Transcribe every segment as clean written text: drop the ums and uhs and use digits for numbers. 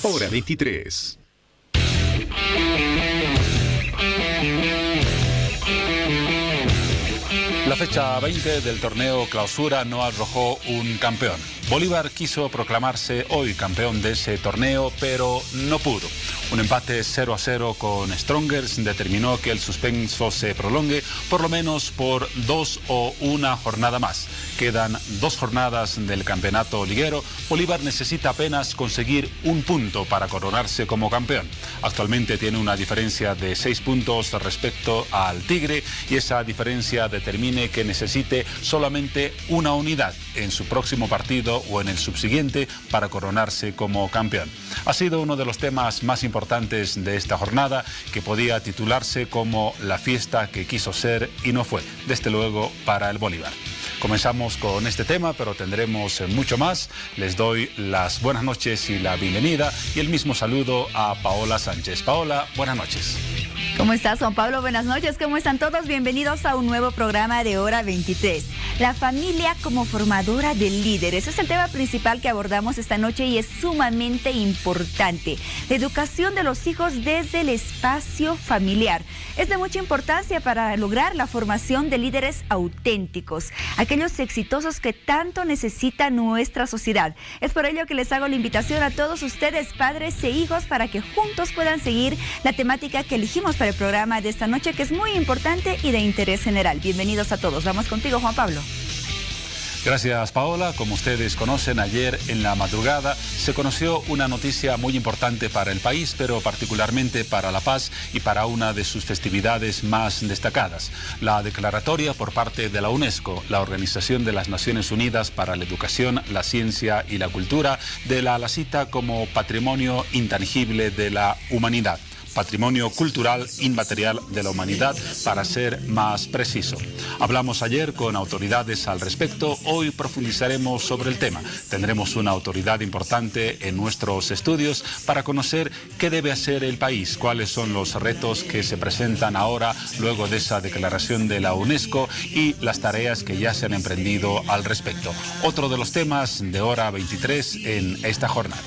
Hora 23. La fecha 20 del torneo Clausura no arrojó un campeón. Bolívar quiso proclamarse hoy campeón de ese torneo, pero no pudo. Un empate 0-0 con Strongers determinó que el suspenso se prolongue por lo menos por 2 o una jornada más. Quedan 2 jornadas del campeonato liguero. Bolívar necesita apenas conseguir un punto para coronarse como campeón. Actualmente tiene una diferencia de 6 puntos respecto al Tigre y esa diferencia determine que necesite solamente una unidad en su próximo partido o en el subsiguiente para coronarse como campeón. Ha sido uno de los temas más importantes de esta jornada, que podía titularse como la fiesta que quiso ser y no fue, desde luego para el Bolívar. Comenzamos con este tema, pero tendremos mucho más. Les doy las buenas noches y la bienvenida y el mismo saludo a Paola Sánchez. Paola, buenas noches. ¿Cómo estás, Juan Pablo? Buenas noches. ¿Cómo están todos? Bienvenidos a un nuevo programa de Hora 23. La familia como formadora de líderes. Ese es el tema principal que abordamos esta noche y es sumamente importante. La educación de los hijos desde el espacio familiar. Es de mucha importancia para lograr la formación de líderes auténticos, aquellos exitosos que tanto necesita nuestra sociedad. Es por ello que les hago la invitación a todos ustedes, padres e hijos, para que juntos puedan seguir la temática que elegimos para el programa de esta noche, que es muy importante y de interés general. Bienvenidos a todos. Vamos contigo, Juan Pablo. Gracias, Paola. Como ustedes conocen, ayer en la madrugada se conoció una noticia muy importante para el país, pero particularmente para La Paz y para una de sus festividades más destacadas. La declaratoria por parte de la UNESCO, la Organización de las Naciones Unidas para la Educación, la Ciencia y la Cultura, de la cita como Patrimonio Intangible de la Humanidad. Patrimonio cultural inmaterial de la humanidad, para ser más preciso. Hablamos ayer con autoridades al respecto, hoy profundizaremos sobre el tema. Tendremos una autoridad importante en nuestros estudios para conocer qué debe hacer el país, cuáles son los retos que se presentan ahora luego de esa declaración de la UNESCO y las tareas que ya se han emprendido al respecto. Otro de los temas de Hora 23 en esta jornada.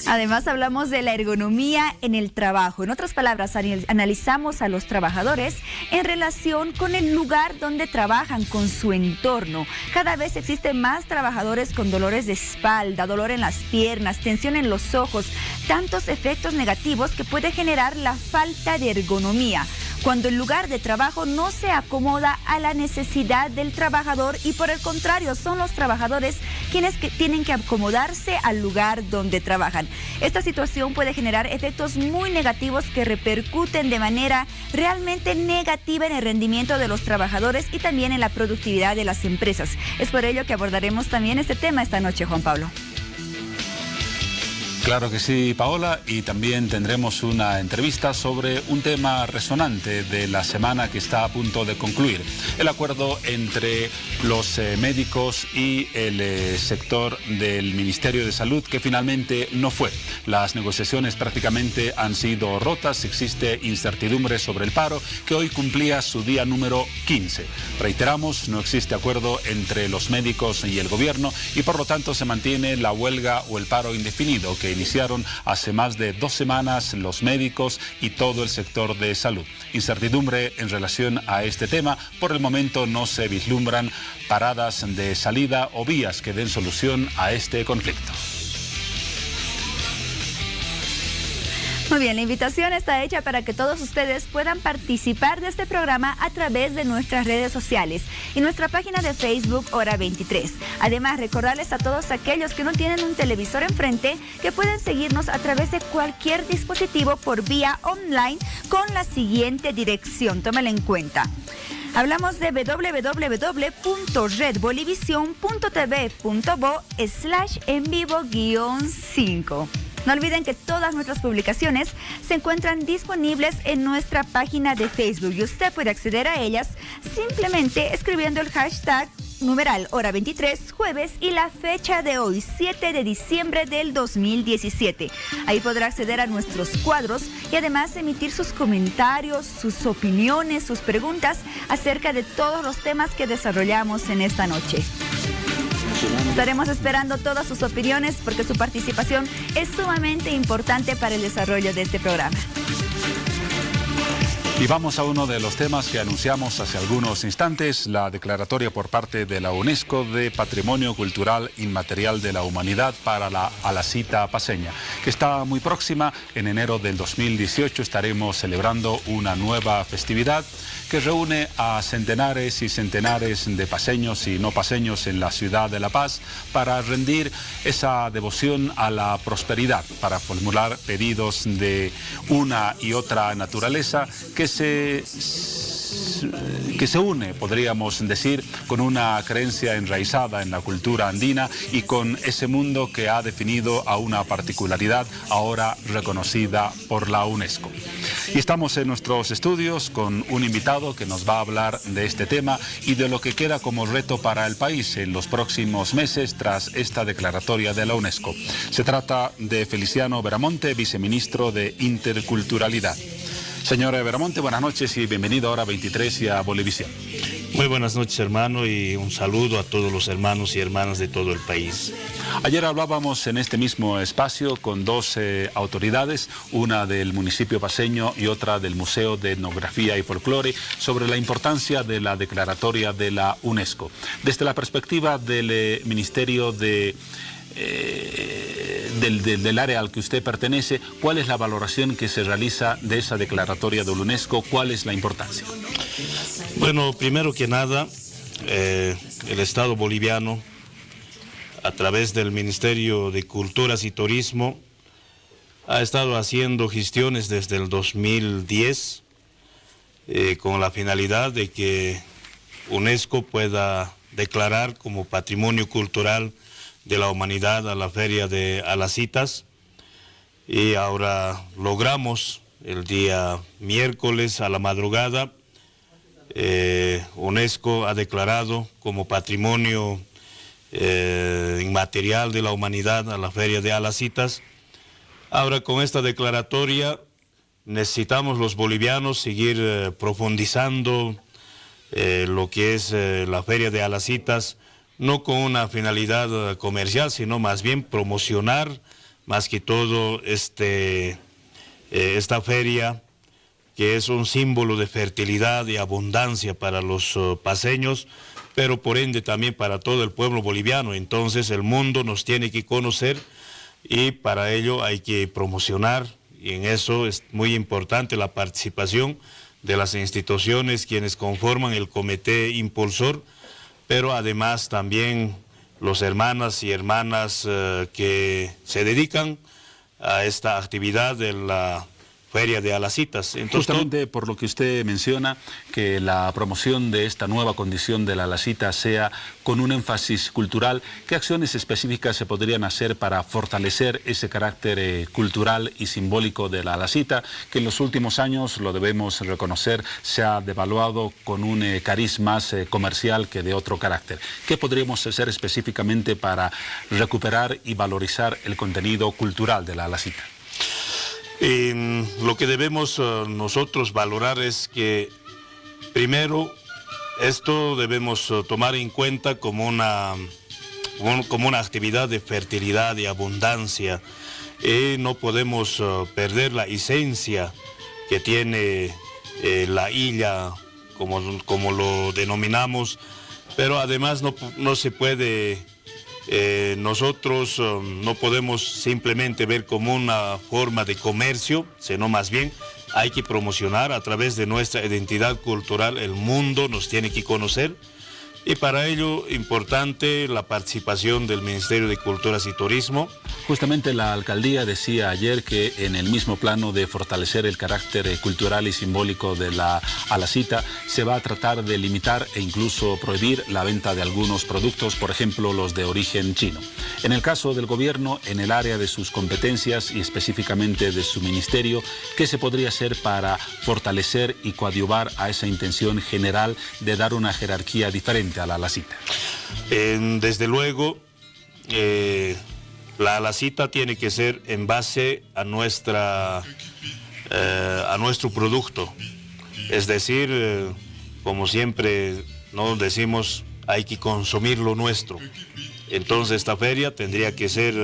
Además, hablamos de la ergonomía en el trabajo. En otras palabras, analizamos a los trabajadores en relación con el lugar donde trabajan, con su entorno. Cada vez existen más trabajadores con dolores de espalda, dolor en las piernas, tensión en los ojos, tantos efectos negativos que puede generar la falta de ergonomía, cuando el lugar de trabajo no se acomoda a la necesidad del trabajador y por el contrario son los trabajadores quienes tienen que acomodarse al lugar donde trabajan. Esta situación puede generar efectos muy negativos que repercuten de manera realmente negativa en el rendimiento de los trabajadores y también en la productividad de las empresas. Es por ello que abordaremos también este tema esta noche, Juan Pablo. Claro que sí, Paola, y también tendremos una entrevista sobre un tema resonante de la semana que está a punto de concluir: el acuerdo entre los médicos y el sector del Ministerio de Salud, que finalmente no fue. Las negociaciones prácticamente han sido rotas, existe incertidumbre sobre el paro, que hoy cumplía su día número 15. Reiteramos, no existe acuerdo entre los médicos y el gobierno y por lo tanto se mantiene la huelga o el paro indefinido que iniciaron hace más de 2 semanas los médicos y todo el sector de salud. Incertidumbre en relación a este tema. Por el momento no se vislumbran paradas de salida o vías que den solución a este conflicto. Muy bien, la invitación está hecha para que todos ustedes puedan participar de este programa a través de nuestras redes sociales y nuestra página de Facebook Hora 23. Además, recordarles a todos aquellos que no tienen un televisor enfrente que pueden seguirnos a través de cualquier dispositivo por vía online con la siguiente dirección. Tómala en cuenta. Hablamos de www.redbolivision.tv.bo/envivo-5. No olviden que todas nuestras publicaciones se encuentran disponibles en nuestra página de Facebook y usted puede acceder a ellas simplemente escribiendo el hashtag numeral Hora 23 jueves y la fecha de hoy, 7 de diciembre del 2017. Ahí podrá acceder a nuestros cuadros y además emitir sus comentarios, sus opiniones, sus preguntas acerca de todos los temas que desarrollamos en esta noche. Estaremos esperando todas sus opiniones porque su participación es sumamente importante para el desarrollo de este programa. Y vamos a uno de los temas que anunciamos hace algunos instantes, la declaratoria por parte de la UNESCO de Patrimonio Cultural Inmaterial de la Humanidad para la Alacita Paceña, que está muy próxima. En enero del 2018 estaremos celebrando una nueva festividad que reúne a centenares y centenares de paceños y no paceños en la ciudad de La Paz para rendir esa devoción a la prosperidad, para formular pedidos de una y otra naturaleza que se une, podríamos decir, con una creencia enraizada en la cultura andina y con ese mundo que ha definido a una particularidad ahora reconocida por la UNESCO. Y estamos en nuestros estudios con un invitado que nos va a hablar de este tema y de lo que queda como reto para el país en los próximos meses tras esta declaratoria de la UNESCO. Se trata de Feliciano Veramonte, viceministro de Interculturalidad. Señor Veramonte, buenas noches y bienvenido a Hora 23 y a Bolivisión. Muy buenas noches, hermano, y un saludo a todos los hermanos y hermanas de todo el país. Ayer hablábamos en este mismo espacio con dos autoridades, una del municipio paceño y otra del Museo de Etnografía y Folclore, sobre la importancia de la declaratoria de la UNESCO. Desde la perspectiva del Ministerio del área al que usted pertenece, ¿cuál es la valoración que se realiza de esa declaratoria de la UNESCO? ¿Cuál es la importancia? Bueno, primero que nada, el Estado boliviano, a través del Ministerio de Culturas y Turismo, ha estado haciendo gestiones desde el 2010 con la finalidad de que UNESCO pueda declarar como Patrimonio Cultural de la Humanidad a la Feria de Alacitas, y ahora logramos el día miércoles a la madrugada, UNESCO ha declarado como Patrimonio Inmaterial de la Humanidad a la Feria de Alacitas. Ahora con esta declaratoria necesitamos los bolivianos seguir profundizando lo que es la Feria de Alacitas, no con una finalidad comercial, sino más bien promocionar más que todo esta feria, que es un símbolo de fertilidad y abundancia para los paceños, pero por ende también para todo el pueblo boliviano. Entonces el mundo nos tiene que conocer y para ello hay que promocionar, y en eso es muy importante la participación de las instituciones quienes conforman el comité impulsor, pero además también los hermanas y hermanas que se dedican a esta actividad de la Feria de Alacitas. Entonces, justamente por lo que usted menciona, que la promoción de esta nueva condición de la alacita sea con un énfasis cultural, ¿qué acciones específicas se podrían hacer para fortalecer ese carácter cultural y simbólico de la alacita, que en los últimos años, lo debemos reconocer, se ha devaluado con un cariz más comercial que de otro carácter? ¿Qué podríamos hacer específicamente para recuperar y valorizar el contenido cultural de la alacita? Lo que debemos nosotros valorar es que primero esto debemos tomar en cuenta como una actividad de fertilidad y abundancia, y no podemos perder la esencia que tiene la illa, como lo denominamos, pero además no se puede... nosotros no podemos simplemente ver como una forma de comercio, sino más bien hay que promocionar a través de nuestra identidad cultural. El mundo nos tiene que conocer, y para ello importante la participación del Ministerio de Culturas y Turismo. Justamente la alcaldía decía ayer que en el mismo plano de fortalecer el carácter cultural y simbólico de la alacita, se va a tratar de limitar e incluso prohibir la venta de algunos productos, por ejemplo los de origen chino. En el caso del gobierno, en el área de sus competencias y específicamente de su ministerio, ¿qué se podría hacer para fortalecer y coadyuvar a esa intención general de dar una jerarquía diferente a la alacita? Desde luego, la alacita tiene que ser en base a nuestro producto. Es decir, como siempre nos decimos, hay que consumir lo nuestro. Entonces esta feria tendría que ser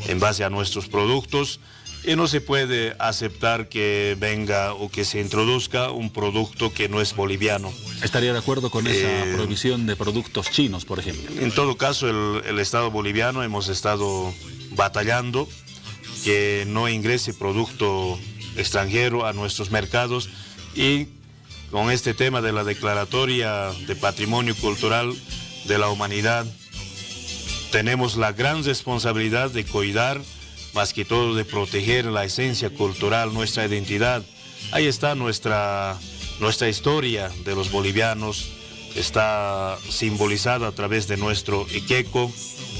en base a nuestros productos y no se puede aceptar que venga o que se introduzca un producto que no es boliviano. ¿Estaría de acuerdo con esa prohibición de productos chinos, por ejemplo? En todo caso, el Estado boliviano hemos estado batallando que no ingrese producto extranjero a nuestros mercados, y con este tema de la declaratoria de Patrimonio Cultural de la Humanidad tenemos la gran responsabilidad de cuidar, más que todo de proteger la esencia cultural, nuestra identidad. Ahí está nuestra historia de los bolivianos, está simbolizada a través de nuestro iqueco.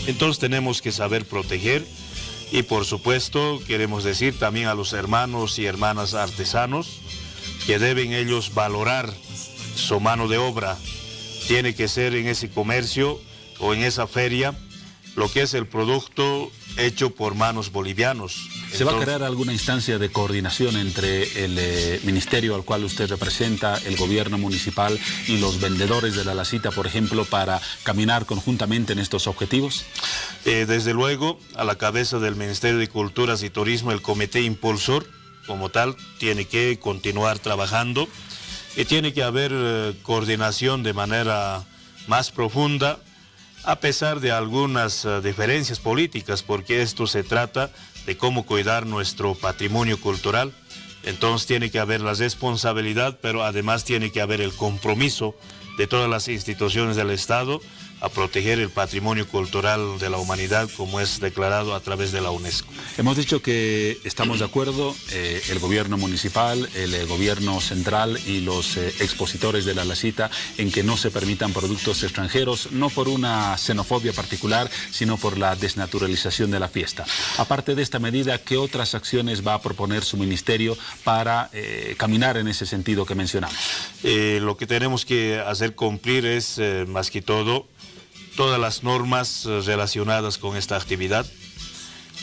Entonces tenemos que saber proteger, y por supuesto queremos decir también a los hermanos y hermanas artesanos que deben ellos valorar su mano de obra. Tiene que ser en ese comercio o en esa feria lo que es el producto hecho por manos bolivianos. ¿Se va a crear alguna instancia de coordinación entre el ministerio al cual usted representa, el gobierno municipal y los vendedores de la Lacita, por ejemplo, para caminar conjuntamente en estos objetivos? Desde luego, a la cabeza del Ministerio de Culturas y Turismo, el comité impulsor, como tal, tiene que continuar trabajando y tiene que haber coordinación de manera más profunda, a pesar de algunas diferencias políticas, porque esto se trata de cómo cuidar nuestro patrimonio cultural. Entonces tiene que haber la responsabilidad, pero además tiene que haber el compromiso de todas las instituciones del Estado a proteger el patrimonio cultural de la humanidad, como es declarado a través de la UNESCO. Hemos dicho que estamos de acuerdo, el gobierno municipal, el gobierno central y los expositores de la Lacita, en que no se permitan productos extranjeros, no por una xenofobia particular, sino por la desnaturalización de la fiesta. Aparte de esta medida, ¿qué otras acciones va a proponer su ministerio para caminar en ese sentido que mencionamos? Lo que tenemos que hacer cumplir es, más que todo, todas las normas relacionadas con esta actividad.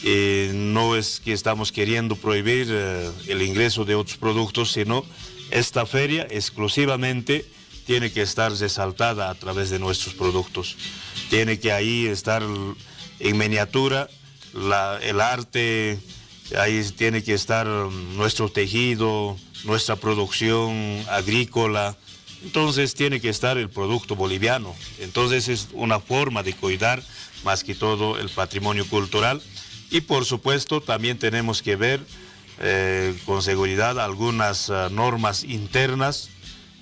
No es que estamos queriendo prohibir el ingreso de otros productos, sino esta feria exclusivamente tiene que estar resaltada a través de nuestros productos. Tiene que ahí estar en miniatura el arte, ahí tiene que estar nuestro tejido, nuestra producción agrícola. Entonces tiene que estar el producto boliviano. Entonces es una forma de cuidar más que todo el patrimonio cultural. Y por supuesto también tenemos que ver con seguridad algunas normas internas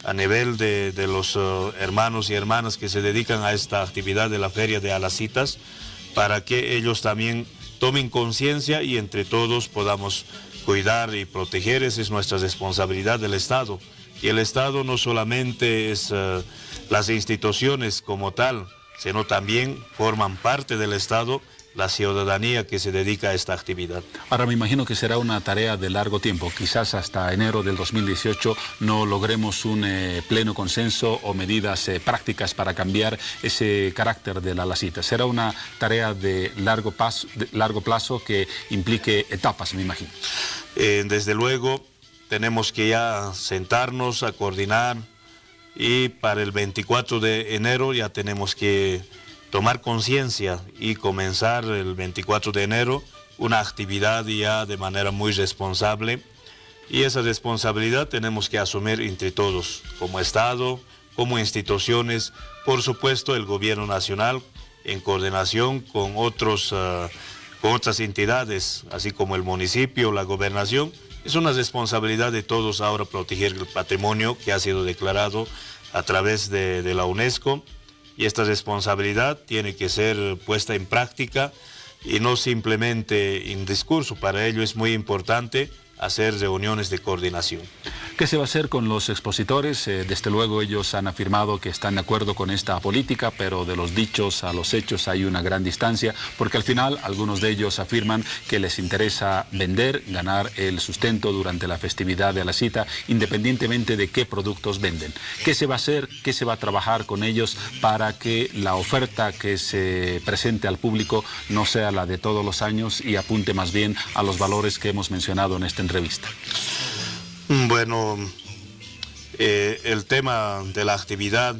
a nivel de los hermanos y hermanas que se dedican a esta actividad de la Feria de Alacitas, para que ellos también tomen conciencia y entre todos podamos cuidar y proteger. Esa es nuestra responsabilidad del Estado. Y el Estado no solamente es las instituciones como tal, sino también forman parte del Estado la ciudadanía que se dedica a esta actividad. Ahora me imagino que será una tarea de largo tiempo. Quizás hasta enero del 2018 no logremos un pleno consenso o medidas prácticas para cambiar ese carácter de la Lacita. Será una tarea de largo plazo que implique etapas, me imagino. Desde luego, tenemos que ya sentarnos a coordinar, y para el 24 de enero ya tenemos que tomar conciencia y comenzar el 24 de enero una actividad ya de manera muy responsable, y esa responsabilidad tenemos que asumir entre todos, como Estado, como instituciones, por supuesto el gobierno nacional en coordinación con otras entidades, así como el municipio, la gobernación. Es una responsabilidad de todos ahora proteger el patrimonio que ha sido declarado a través de la UNESCO, y esta responsabilidad tiene que ser puesta en práctica y no simplemente en discurso. Para ello es muy importante hacer reuniones de coordinación. ¿Qué se va a hacer con los expositores? Desde luego ellos han afirmado que están de acuerdo con esta política, pero de los dichos a los hechos hay una gran distancia, porque al final algunos de ellos afirman que les interesa vender, ganar el sustento durante la festividad de la cita, independientemente de qué productos venden. ¿Qué se va a hacer? ¿Qué se va a trabajar con ellos para que la oferta que se presente al público no sea la de todos los años y apunte más bien a los valores que hemos mencionado en esta entrevista? Bueno, el tema de la actividad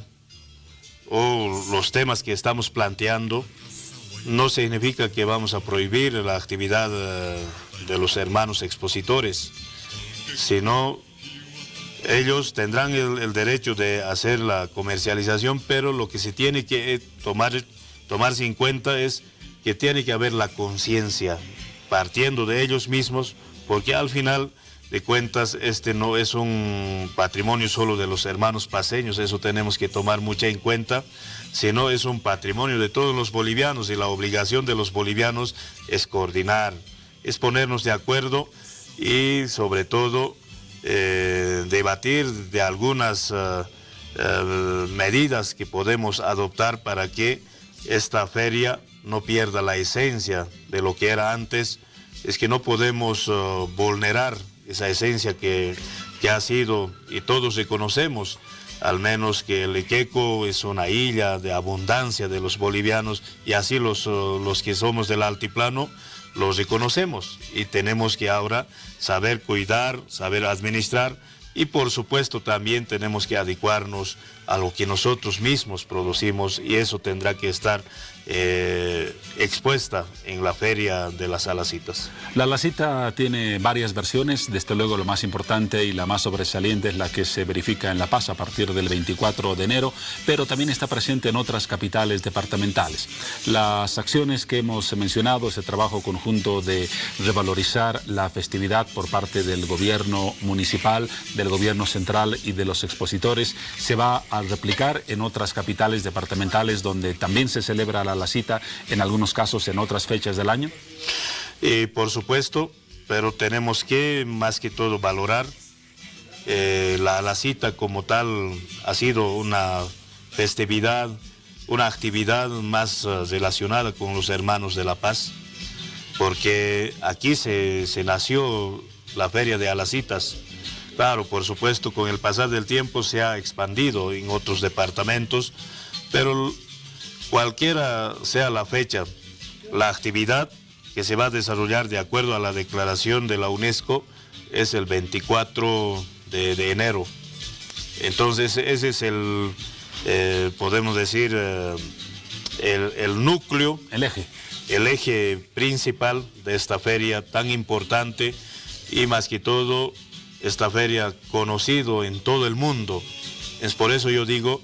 o los temas que estamos planteando no significa que vamos a prohibir la actividad de los hermanos expositores, sino ellos tendrán el derecho de hacer la comercialización, pero lo que se tiene que tomarse en cuenta es que tiene que haber la conciencia partiendo de ellos mismos, porque al final de cuentas este no es un patrimonio solo de los hermanos paceños, eso tenemos que tomar mucho en cuenta, sino es un patrimonio de todos los bolivianos, y la obligación de los bolivianos es coordinar, es ponernos de acuerdo y sobre todo debatir de algunas medidas que podemos adoptar para que esta feria no pierda la esencia de lo que era antes. Es que no podemos vulnerar esa esencia que ha sido, y todos reconocemos, al menos que el Iqueco es una isla de abundancia de los bolivianos, y así los que somos del altiplano los reconocemos, y tenemos que ahora saber cuidar, saber administrar, y por supuesto también tenemos que adecuarnos a lo que nosotros mismos producimos, y eso tendrá que estar expuesta en la feria de las Alacitas. La Alacita tiene varias versiones, desde luego lo más importante y la más sobresaliente es la que se verifica en La Paz a partir del 24 de enero, pero también está presente en otras capitales departamentales. Las acciones que hemos mencionado, ese trabajo conjunto de revalorizar la festividad por parte del gobierno municipal, del gobierno central y de los expositores, se va a replicar en otras capitales departamentales donde también se celebra la Alacita, en algunos casos en otras fechas del año. Por supuesto, pero tenemos que más que todo valorar la Alacita como tal. Ha sido una festividad, una actividad más relacionada con los hermanos de La Paz, porque aquí se nació la feria de Alacitas. Claro, por supuesto, con el pasar del tiempo se ha expandido en otros departamentos, pero cualquiera sea la fecha, la actividad que se va a desarrollar de acuerdo a la declaración de la UNESCO es el 24 de enero. Entonces ese es podemos decir, el núcleo, el eje principal de esta feria tan importante, y más que todo esta feria conocido en todo el mundo. Es por eso yo digo,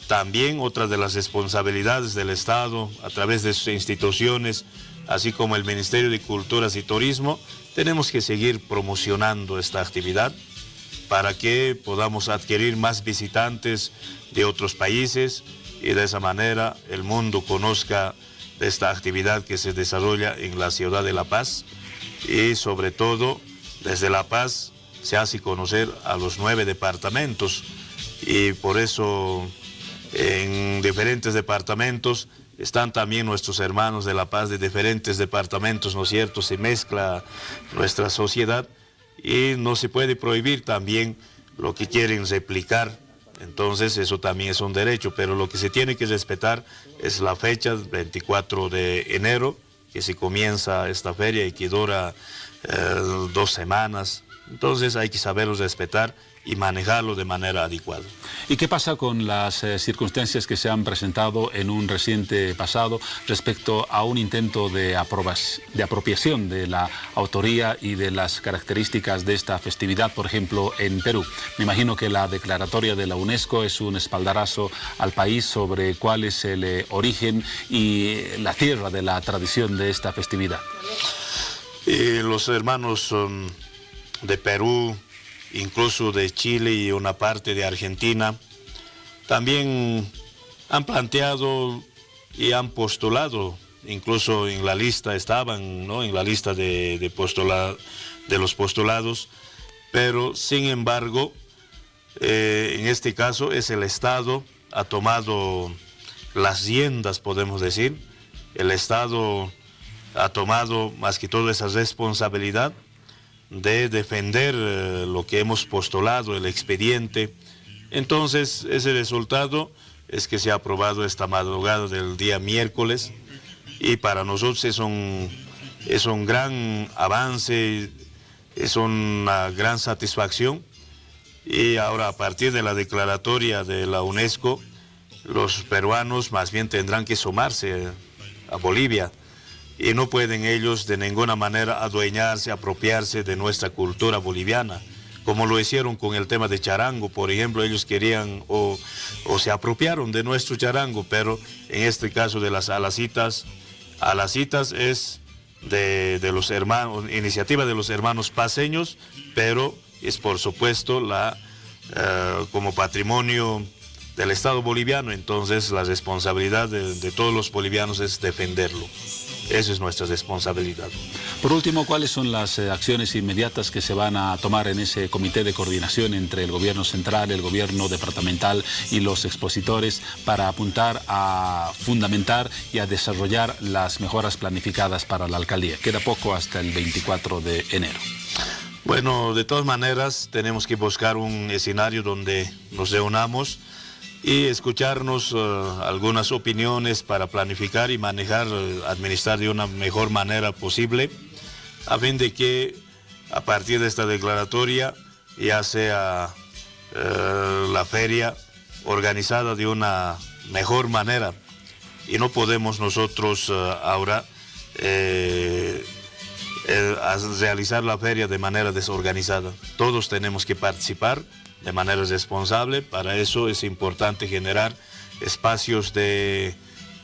también otra de las responsabilidades del Estado, a través de sus instituciones, así como el Ministerio de Culturas y Turismo, tenemos que seguir promocionando esta actividad para que podamos adquirir más visitantes de otros países, y de esa manera el mundo conozca de esta actividad que se desarrolla en la ciudad de La Paz, y sobre todo desde La Paz se hace conocer a los 9 departamentos, y por eso en diferentes departamentos están también nuestros hermanos de La Paz de diferentes departamentos, ¿no es cierto? Se mezcla nuestra sociedad y no se puede prohibir también lo que quieren replicar. Entonces eso también es un derecho, pero lo que se tiene que respetar es la fecha, 24 de enero, que se comienza esta feria y que dura 2 semanas. Entonces hay que saberlo respetar y manejarlo de manera adecuada. ¿Y qué pasa con las circunstancias que se han presentado en un reciente pasado respecto a un intento de apropiación de la autoría y de las características de esta festividad, por ejemplo, en Perú? Me imagino que la declaratoria de la UNESCO es un espaldarazo al país sobre cuál es el origen y la tierra de la tradición de esta festividad. Los hermanos de Perú, incluso de Chile y una parte de Argentina, también han planteado y han postulado, incluso en la lista estaban, ¿no?, en la lista de los postulados, pero sin embargo, en este caso es el Estado, ha tomado las riendas, podemos decir. El Estado ha tomado más que todo esa responsabilidad de defender lo que hemos postulado, el expediente. Entonces ese resultado es que se ha aprobado esta madrugada del día miércoles, y para nosotros es un gran avance, es una gran satisfacción. Y ahora, a partir de la declaratoria de la UNESCO, los peruanos más bien tendrán que sumarse a Bolivia. Y no pueden ellos de ninguna manera adueñarse, apropiarse de nuestra cultura boliviana, como lo hicieron con el tema de charango. Por ejemplo, ellos querían o se apropiaron de nuestro charango, pero en este caso de las alacitas es de los hermanos, iniciativa de los hermanos paceños, pero es por supuesto como patrimonio del Estado boliviano. Entonces la responsabilidad de todos los bolivianos es defenderlo. Esa es nuestra responsabilidad. Por último, ¿cuáles son las acciones inmediatas que se van a tomar en ese comité de coordinación entre el gobierno central, el gobierno departamental y los expositores para apuntar a fundamentar y a desarrollar las mejoras planificadas para la alcaldía? Queda poco hasta el 24 de enero. Bueno, de todas maneras tenemos que buscar un escenario donde nos reunamos y escucharnos algunas opiniones para planificar y manejar, administrar de una mejor manera posible, a fin de que a partir de esta declaratoria ya sea la feria organizada de una mejor manera. Y no podemos nosotros ahora realizar la feria de manera desorganizada. Todos tenemos que participar de manera responsable. Para eso es importante generar espacios de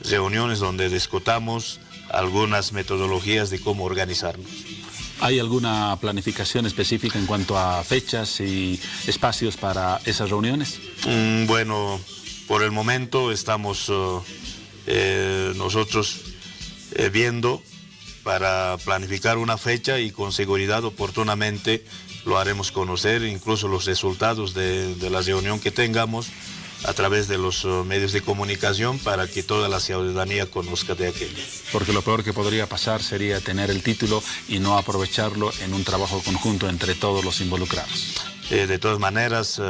reuniones donde discutamos algunas metodologías de cómo organizarnos. ¿Hay alguna planificación específica en cuanto a fechas y espacios para esas reuniones? Bueno, por el momento estamos nosotros viendo para planificar una fecha y con seguridad oportunamente lo haremos conocer, incluso los resultados de la reunión que tengamos a través de los medios de comunicación para que toda la ciudadanía conozca de aquello. Porque lo peor que podría pasar sería tener el título y no aprovecharlo en un trabajo conjunto entre todos los involucrados. De todas maneras,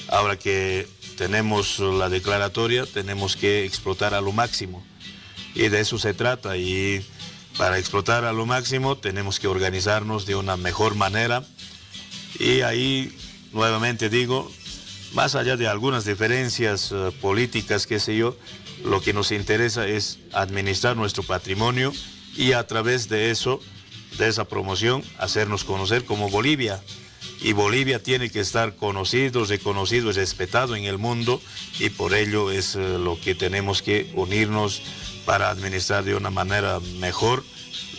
ahora que tenemos la declaratoria, tenemos que explotar a lo máximo. Y de eso se trata. Y para explotar a lo máximo tenemos que organizarnos de una mejor manera. Y ahí, nuevamente digo, más allá de algunas diferencias políticas, qué sé yo, lo que nos interesa es administrar nuestro patrimonio y a través de eso, de esa promoción, hacernos conocer como Bolivia. Y Bolivia tiene que estar conocido, reconocido y respetado en el mundo, y por ello es lo que tenemos que unirnos para administrar de una manera mejor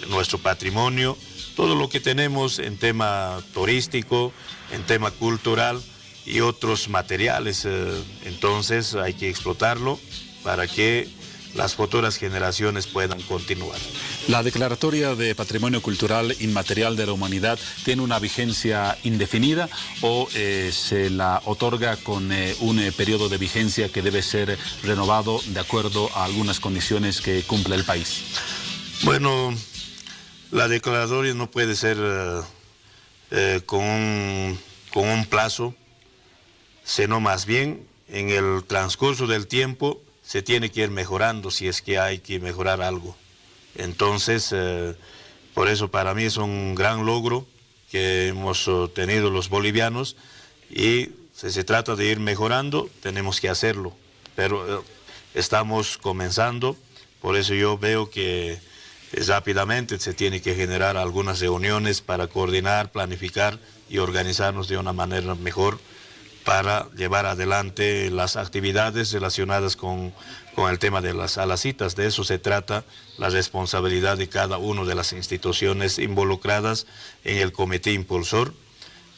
nuestro patrimonio, todo lo que tenemos en tema turístico, en tema cultural y otros materiales. Entonces hay que explotarlo para que las futuras generaciones puedan continuar. ¿La Declaratoria de Patrimonio Cultural Inmaterial de la Humanidad tiene una vigencia indefinida o se la otorga con un periodo de vigencia que debe ser renovado de acuerdo a algunas condiciones que cumple el país? Bueno, la declaratoria no puede ser con un plazo, sino más bien en el transcurso del tiempo se tiene que ir mejorando si es que hay que mejorar algo. Entonces, por eso para mí es un gran logro que hemos tenido los bolivianos, y si se trata de ir mejorando, tenemos que hacerlo. Pero estamos comenzando, por eso yo veo que rápidamente se tiene que generar algunas reuniones para coordinar, planificar y organizarnos de una manera mejor para llevar adelante las actividades relacionadas con el tema de las alacitas. De eso se trata la responsabilidad de cada una de las instituciones involucradas en el comité impulsor,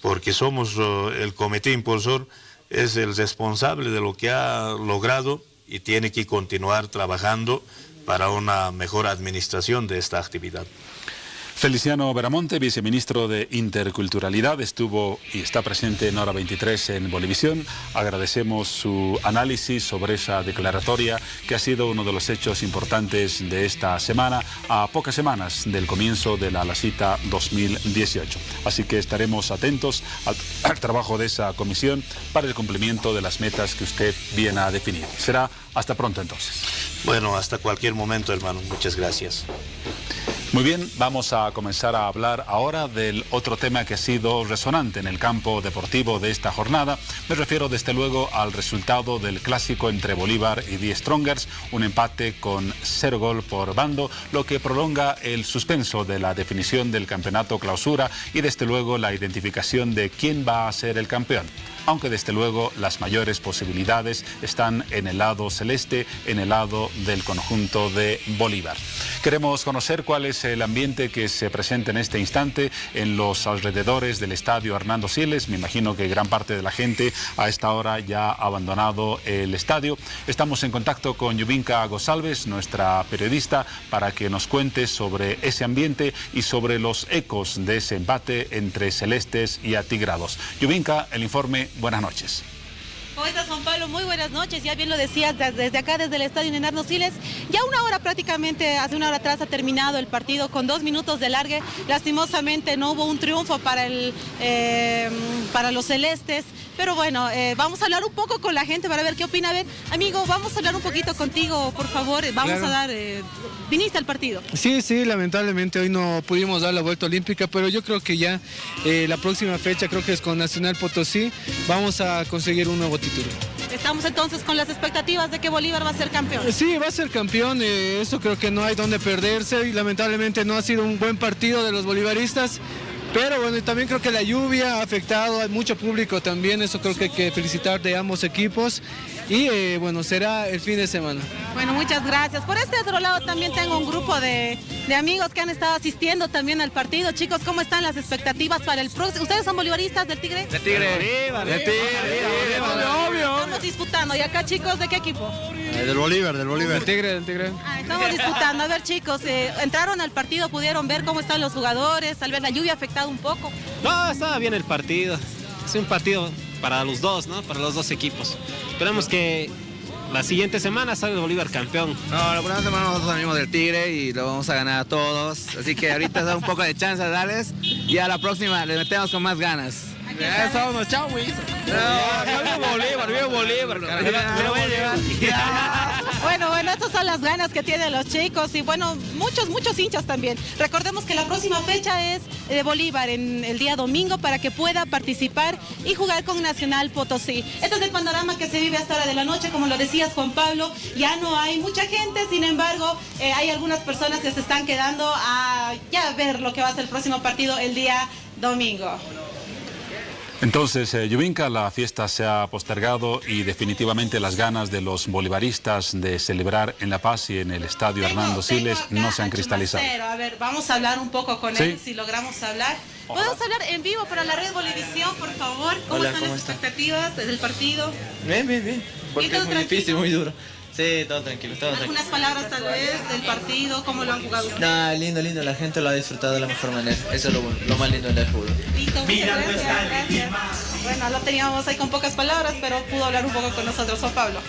porque somos el comité impulsor, es el responsable de lo que ha logrado y tiene que continuar trabajando para una mejor administración de esta actividad. Feliciano Beramonte, viceministro de Interculturalidad, estuvo y está presente en Hora 23 en Bolivisión. Agradecemos su análisis sobre esa declaratoria que ha sido uno de los hechos importantes de esta semana, a pocas semanas del comienzo de la Alacita 2018. Así que estaremos atentos al trabajo de esa comisión para el cumplimiento de las metas que usted bien ha definido. Será hasta pronto entonces. Bueno, hasta cualquier momento, hermano. Muchas gracias. Muy bien, vamos a comenzar a hablar ahora del otro tema que ha sido resonante en el campo deportivo de esta jornada. Me refiero desde luego al resultado del clásico entre Bolívar y Die Strongers, un empate con 0 gol por bando, lo que prolonga el suspenso de la definición del campeonato clausura y desde luego la identificación de quién va a ser el campeón. Aunque desde luego las mayores posibilidades están en el lado celeste, en el lado del conjunto de Bolívar. Queremos conocer cuál es el ambiente que se presenta en este instante en los alrededores del estadio Hernando Siles. Me imagino que gran parte de la gente a esta hora ya ha abandonado el estadio. Estamos en contacto con Yubinka González, nuestra periodista, para que nos cuente sobre ese ambiente y sobre los ecos de ese empate entre celestes y atigrados. Yubinka, el informe. Buenas noches. ¿Cómo estás, Juan Pablo? Muy buenas noches. Ya bien lo decías, desde acá, desde el estadio Hernando Siles, ya una hora prácticamente, hace una hora atrás ha terminado el partido con 2 minutos de largue. Lastimosamente no hubo un triunfo para los celestes, pero bueno, vamos a hablar un poco con la gente para ver qué opina. A ver, amigo, vamos a hablar un poquito contigo, por favor. Vamos a dar... ¿Viniste al partido? Sí, lamentablemente hoy no pudimos dar la vuelta olímpica, pero yo creo que ya la próxima fecha, creo que es con Nacional Potosí, vamos a conseguir un nuevo título. Estamos entonces con las expectativas de que Bolívar va a ser campeón. Sí, va a ser campeón, eso creo que no hay donde perderse y lamentablemente no ha sido un buen partido de los bolivaristas. Pero bueno, y también creo que la lluvia ha afectado a mucho público también, eso creo que hay que felicitar de ambos equipos y bueno, será el fin de semana. Bueno, muchas gracias. Por este otro lado también tengo un grupo de amigos que han estado asistiendo también al partido. Chicos, ¿cómo están las expectativas para el próximo? ¿Ustedes son bolivaristas del Tigre? De Tigre. Obvio. Estamos disputando. ¿Y acá, chicos, de qué equipo? Del Bolívar. Del Tigre. Estamos disputando. A ver, chicos, entraron al partido, pudieron ver cómo están los jugadores, tal vez la lluvia ha afectado un poco. No, estaba bien el partido. Es un partido para los dos, ¿no? Para los dos equipos. Esperamos que la siguiente semana salga Bolívar campeón. No, la próxima semana nosotros venimos del Tigre y lo vamos a ganar a todos. Así que ahorita da un poco de chance a darles y a la próxima le metemos con más ganas. Somos chau, güey. Viva Bolívar. Bueno, estas son las ganas que tienen los chicos y bueno, muchos hinchas también. Recordemos que la próxima fecha es de Bolívar en el día domingo para que pueda participar y jugar con Nacional Potosí. Este es el panorama que se vive hasta hora de la noche, como lo decías, Juan Pablo, ya no hay mucha gente, sin embargo, hay algunas personas que se están quedando a ya ver lo que va a ser el próximo partido el día domingo. Entonces, Yubinka, la fiesta se ha postergado y definitivamente las ganas de los bolivaristas de celebrar en La Paz y en el estadio Hernando Siles no se han cristalizado. A ver, vamos a hablar un poco con él, si logramos hablar. ¿Podemos hablar en vivo para la red Bolivisión, por favor? ¿Cómo están las expectativas del partido? Bien. Porque es muy difícil, muy duro. Sí, todo tranquilo. ¿Algunas palabras tal vez del partido? ¿Cómo lo han jugado ustedes? Lindo. La gente lo ha disfrutado de la mejor manera. Eso es lo más lindo del fútbol. Listo, muchas gracias. Bueno, lo teníamos ahí con pocas palabras, pero pudo hablar un poco con nosotros, Juan Pablo.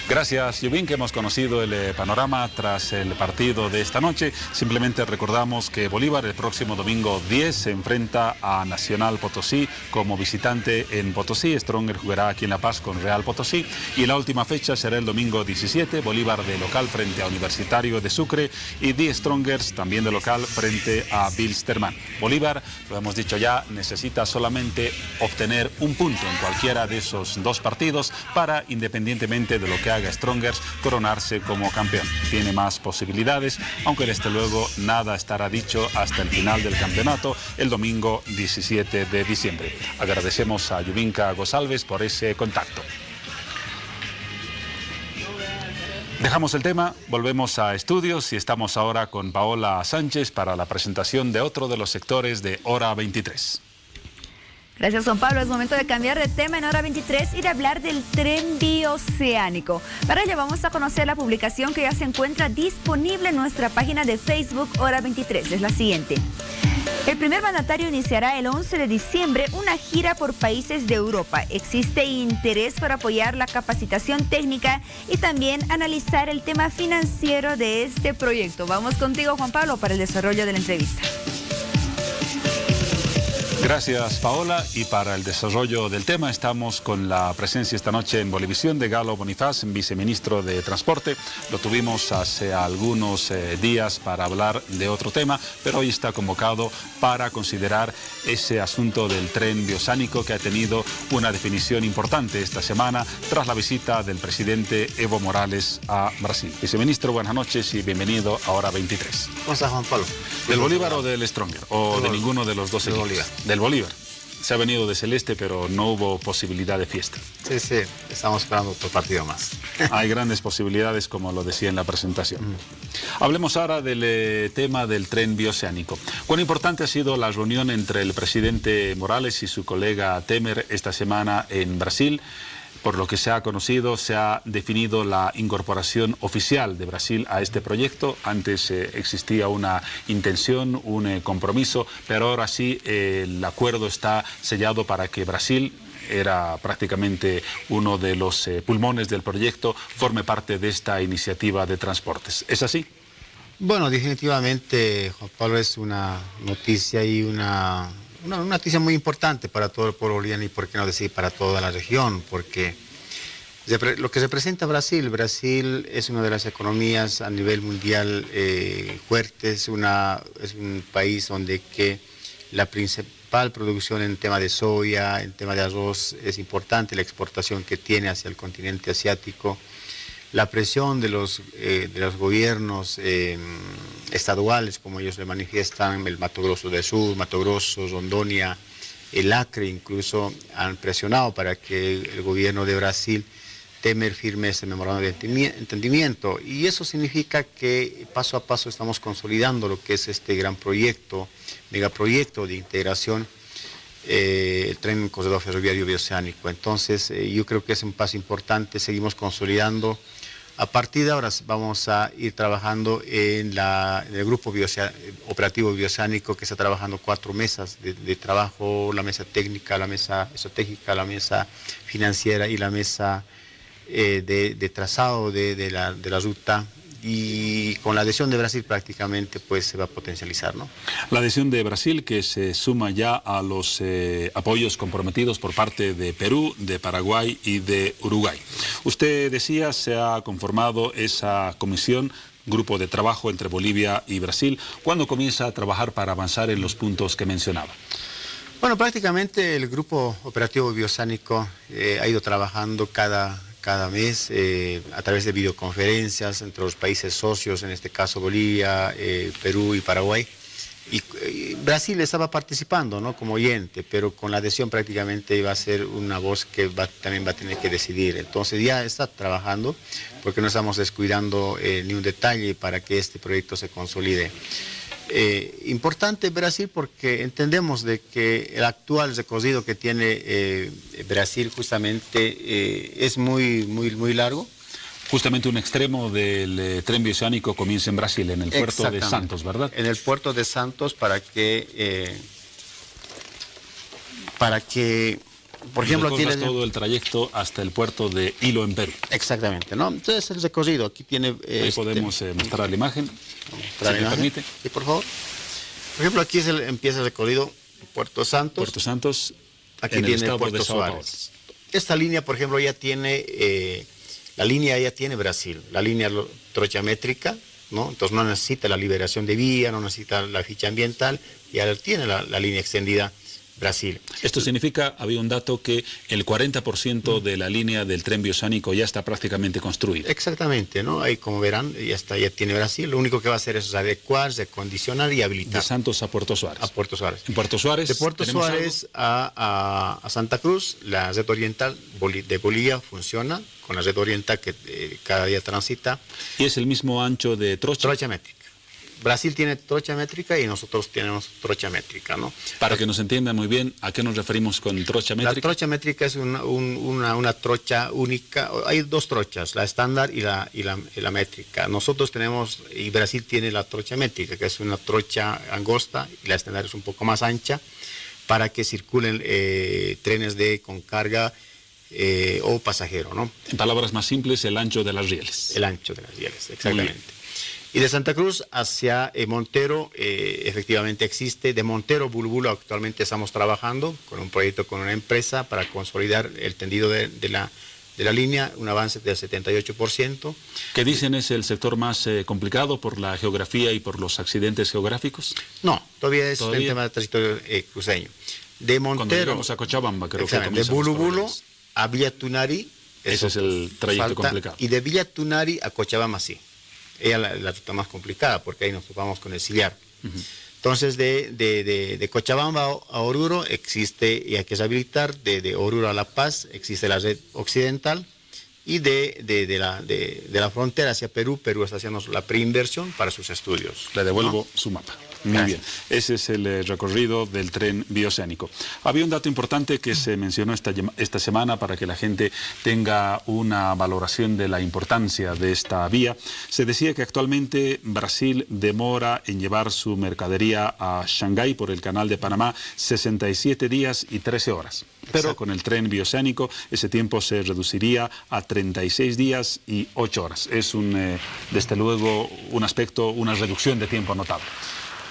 Gracias, Yubinka. Hemos conocido el panorama tras el partido de esta noche. Simplemente recordamos que Bolívar el próximo domingo 10 se enfrenta a Nacional Potosí como visitante en Potosí. Stronger jugará aquí en La Paz con Real Potosí. Y la última fecha será el domingo 17, Bolívar de local frente a Universitario de Sucre y Die Strongers también de local frente a Bilsterman. Bolívar, lo hemos dicho ya, necesita solamente obtener un punto en cualquiera de esos dos partidos para, independientemente de lo que haga Strongers, coronarse como campeón. Tiene más posibilidades, aunque desde luego nada estará dicho hasta el final del campeonato el domingo 17 de diciembre. Agradecemos a Yubinka González por ese contacto. Dejamos el tema, volvemos a estudios y estamos ahora con Paola Sánchez para la presentación de otro de los sectores de Hora 23. Gracias, Juan Pablo. Es momento de cambiar de tema en Hora 23 y de hablar del tren bioceánico. Para ello vamos a conocer la publicación que ya se encuentra disponible en nuestra página de Facebook Hora 23. Es la siguiente. El primer mandatario iniciará el 11 de diciembre una gira por países de Europa. Existe interés por apoyar la capacitación técnica y también analizar el tema financiero de este proyecto. Vamos contigo, Juan Pablo, para el desarrollo de la entrevista. Gracias, Paola. Y para el desarrollo del tema estamos con la presencia esta noche en Bolivisión de Galo Bonifaz, viceministro de Transporte. Lo tuvimos hace algunos días para hablar de otro tema, pero hoy está convocado para considerar ese asunto del tren biosánico que ha tenido una definición importante esta semana tras la visita del presidente Evo Morales a Brasil. Viceministro, buenas noches y bienvenido a Hora 23. ¿Cómo está, Juan Pablo? ¿Del Bolívar o del Stronger? ¿O de ninguno de los dos equipos? Bolívar. Del Bolívar. Se ha venido de celeste, pero no hubo posibilidad de fiesta. Sí, sí, estamos esperando otro partido más. Hay grandes posibilidades, como lo decía en la presentación. Hablemos ahora del tema del tren bioceánico. ¿Cuán importante ha sido la reunión entre el presidente Morales y su colega Temer esta semana en Brasil? Por lo que se ha conocido, se ha definido la incorporación oficial de Brasil a este proyecto. Antes existía una intención, un compromiso, pero ahora sí el acuerdo está sellado para que Brasil, era prácticamente uno de los pulmones del proyecto, forme parte de esta iniciativa de transportes. ¿Es así? Bueno, definitivamente, Juan Pablo, es una noticia y una noticia muy importante para todo el pueblo boliviano y, por qué no decir, para toda la región, porque lo que representa Brasil es una de las economías a nivel mundial fuertes, es un país donde que la principal producción en tema de soya, en tema de arroz es importante, la exportación que tiene hacia el continente asiático. La presión de los gobiernos estaduales, como ellos le manifiestan, el Mato Grosso del Sur, Mato Grosso, Rondônia, el Acre incluso, han presionado para que el gobierno de Brasil, Temer, firme ese memorando de entendimiento. Y eso significa que paso a paso estamos consolidando lo que es este gran proyecto, megaproyecto de integración, el tren corredor ferroviario bioceánico. Entonces, yo creo que es un paso importante, seguimos consolidando. A partir de ahora vamos a ir trabajando en el grupo operativo bioceánico, que está trabajando 4 mesas de trabajo: la mesa técnica, la mesa estratégica, la mesa financiera y la mesa de trazado de la ruta. Y con la adhesión de Brasil prácticamente pues se va a potencializar, ¿no? La adhesión de Brasil, que se suma ya a los apoyos comprometidos por parte de Perú, de Paraguay y de Uruguay. Usted decía, se ha conformado esa comisión, grupo de trabajo entre Bolivia y Brasil. ¿Cuándo comienza a trabajar para avanzar en los puntos que mencionaba? Bueno, prácticamente el grupo operativo bioceánico ha ido trabajando cada mes a través de videoconferencias entre los países socios, en este caso Bolivia, Perú y Paraguay. Y Brasil estaba participando, ¿no?, como oyente, pero con la adhesión prácticamente iba a ser una voz que también va a tener que decidir. Entonces ya está trabajando, porque no estamos descuidando ni un detalle para que este proyecto se consolide. Importante Brasil porque entendemos de que el actual recorrido que tiene Brasil justamente es muy largo. Justamente un extremo del tren bioceánico comienza en Brasil, en el puerto de Santos, ¿verdad? En el puerto de Santos para que por ejemplo, aquí todo el trayecto hasta el puerto de Hilo en Perú. Exactamente, ¿no? Entonces el recorrido aquí tiene... Ahí podemos mostrar la imagen, si me permite. Sí, por favor. Por ejemplo, aquí empieza el recorrido Puerto Santos. Puerto Santos, aquí en el tiene estado Puerto de Sao Paulo. Suárez. Esta línea, por ejemplo, ya tiene... la línea ya tiene Brasil, la línea trochamétrica, ¿no? Entonces no necesita la liberación de vía, no necesita la ficha ambiental, ya tiene la línea extendida Brasil. Esto significa, había un dato, que el 40% de la línea del tren bioceánico ya está prácticamente construida. Exactamente, ¿no? Ahí, como verán, ya tiene Brasil. Lo único que va a hacer es adecuar, recondicionar y habilitar. De Santos a Puerto Suárez. A Puerto Suárez. En Puerto Suárez. De Puerto Suárez a Santa Cruz, la red oriental de Bolivia funciona con la red oriental que cada día transita. ¿Y es el mismo ancho de trocha? Trocha métrica. Brasil tiene trocha métrica y nosotros tenemos trocha métrica, ¿no? Para que nos entiendan muy bien, ¿a qué nos referimos con trocha métrica? La trocha métrica es una trocha única. Hay 2 trochas, la estándar y la métrica. Nosotros tenemos, y Brasil tiene la trocha métrica, que es una trocha angosta, y la estándar es un poco más ancha, para que circulen trenes con carga o pasajero, ¿no? En palabras más simples, el ancho de las rieles. El ancho de las rieles, exactamente. Y de Santa Cruz hacia Montero, efectivamente existe. De Montero a Bulubulo actualmente estamos trabajando con un proyecto con una empresa para consolidar el tendido de la línea, un avance del 78%. ¿Qué dicen es el sector más complicado por la geografía y por los accidentes geográficos? No, todavía es el tema del territorio cruceño. De Montero... Cuando llegamos a Cochabamba, creo que de Bulubulo a Villa Tunari... Ese es el trayecto complicado. Y de Villa Tunari a Cochabamba sí. Ella la ruta más complicada, porque ahí nos topamos con el Sillar. Entonces, de Cochabamba a Oruro existe, y hay que rehabilitar, de Oruro a La Paz existe la red occidental, y de la frontera hacia Perú está haciendo la preinversión para sus estudios. Le devuelvo su mapa. Muy bien, ese es el recorrido del tren bioceánico. Había un dato importante que se mencionó esta semana para que la gente tenga una valoración de la importancia de esta vía. Se decía que actualmente Brasil demora en llevar su mercadería a Shanghái por el canal de Panamá 67 días y 13 horas. Pero con el tren bioceánico ese tiempo se reduciría a 36 días y 8 horas. Es desde luego un aspecto, una reducción de tiempo notable.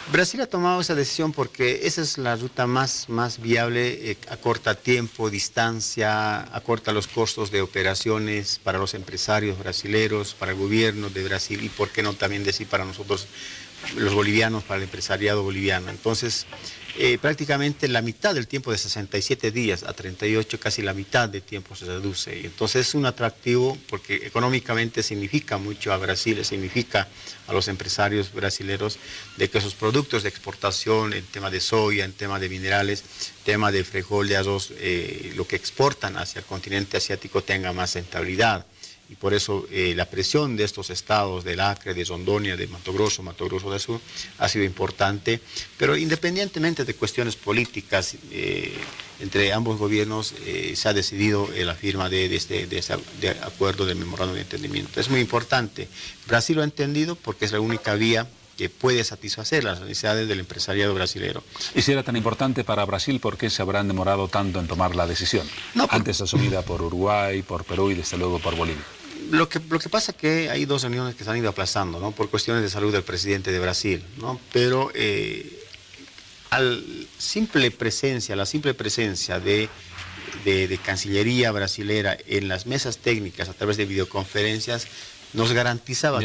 Brasil ha tomado esa decisión porque esa es la ruta más viable, acorta tiempo, distancia, acorta los costos de operaciones para los empresarios brasileños, para el gobierno de Brasil y por qué no también decir para nosotros los bolivianos, para el empresariado boliviano. Entonces, prácticamente la mitad del tiempo de 67 días a 38, casi la mitad del tiempo se reduce. Entonces es un atractivo porque económicamente significa mucho a Brasil, significa a los empresarios brasileños de que sus productos de exportación, en tema de soya, en tema de minerales, tema de frijol, de arroz, lo que exportan hacia el continente asiático tenga más rentabilidad. Y por eso la presión de estos estados, del Acre, de Rondônia, de Mato Grosso del Sur, ha sido importante. Pero independientemente de cuestiones políticas, entre ambos gobiernos se ha decidido la firma de ese acuerdo del memorándum de entendimiento. Es muy importante. Brasil lo ha entendido porque es la única vía que puede satisfacer las necesidades del empresariado brasileño. Y si era tan importante para Brasil, ¿por qué se habrán demorado tanto en tomar la decisión? Antes asumida por Uruguay, por Perú y desde luego por Bolivia. Lo que pasa es que hay dos reuniones que se han ido aplazando, ¿no? Por cuestiones de salud del presidente de Brasil, ¿no? Pero la simple presencia de Cancillería brasilera en las mesas técnicas a través de videoconferencias nos garantizaba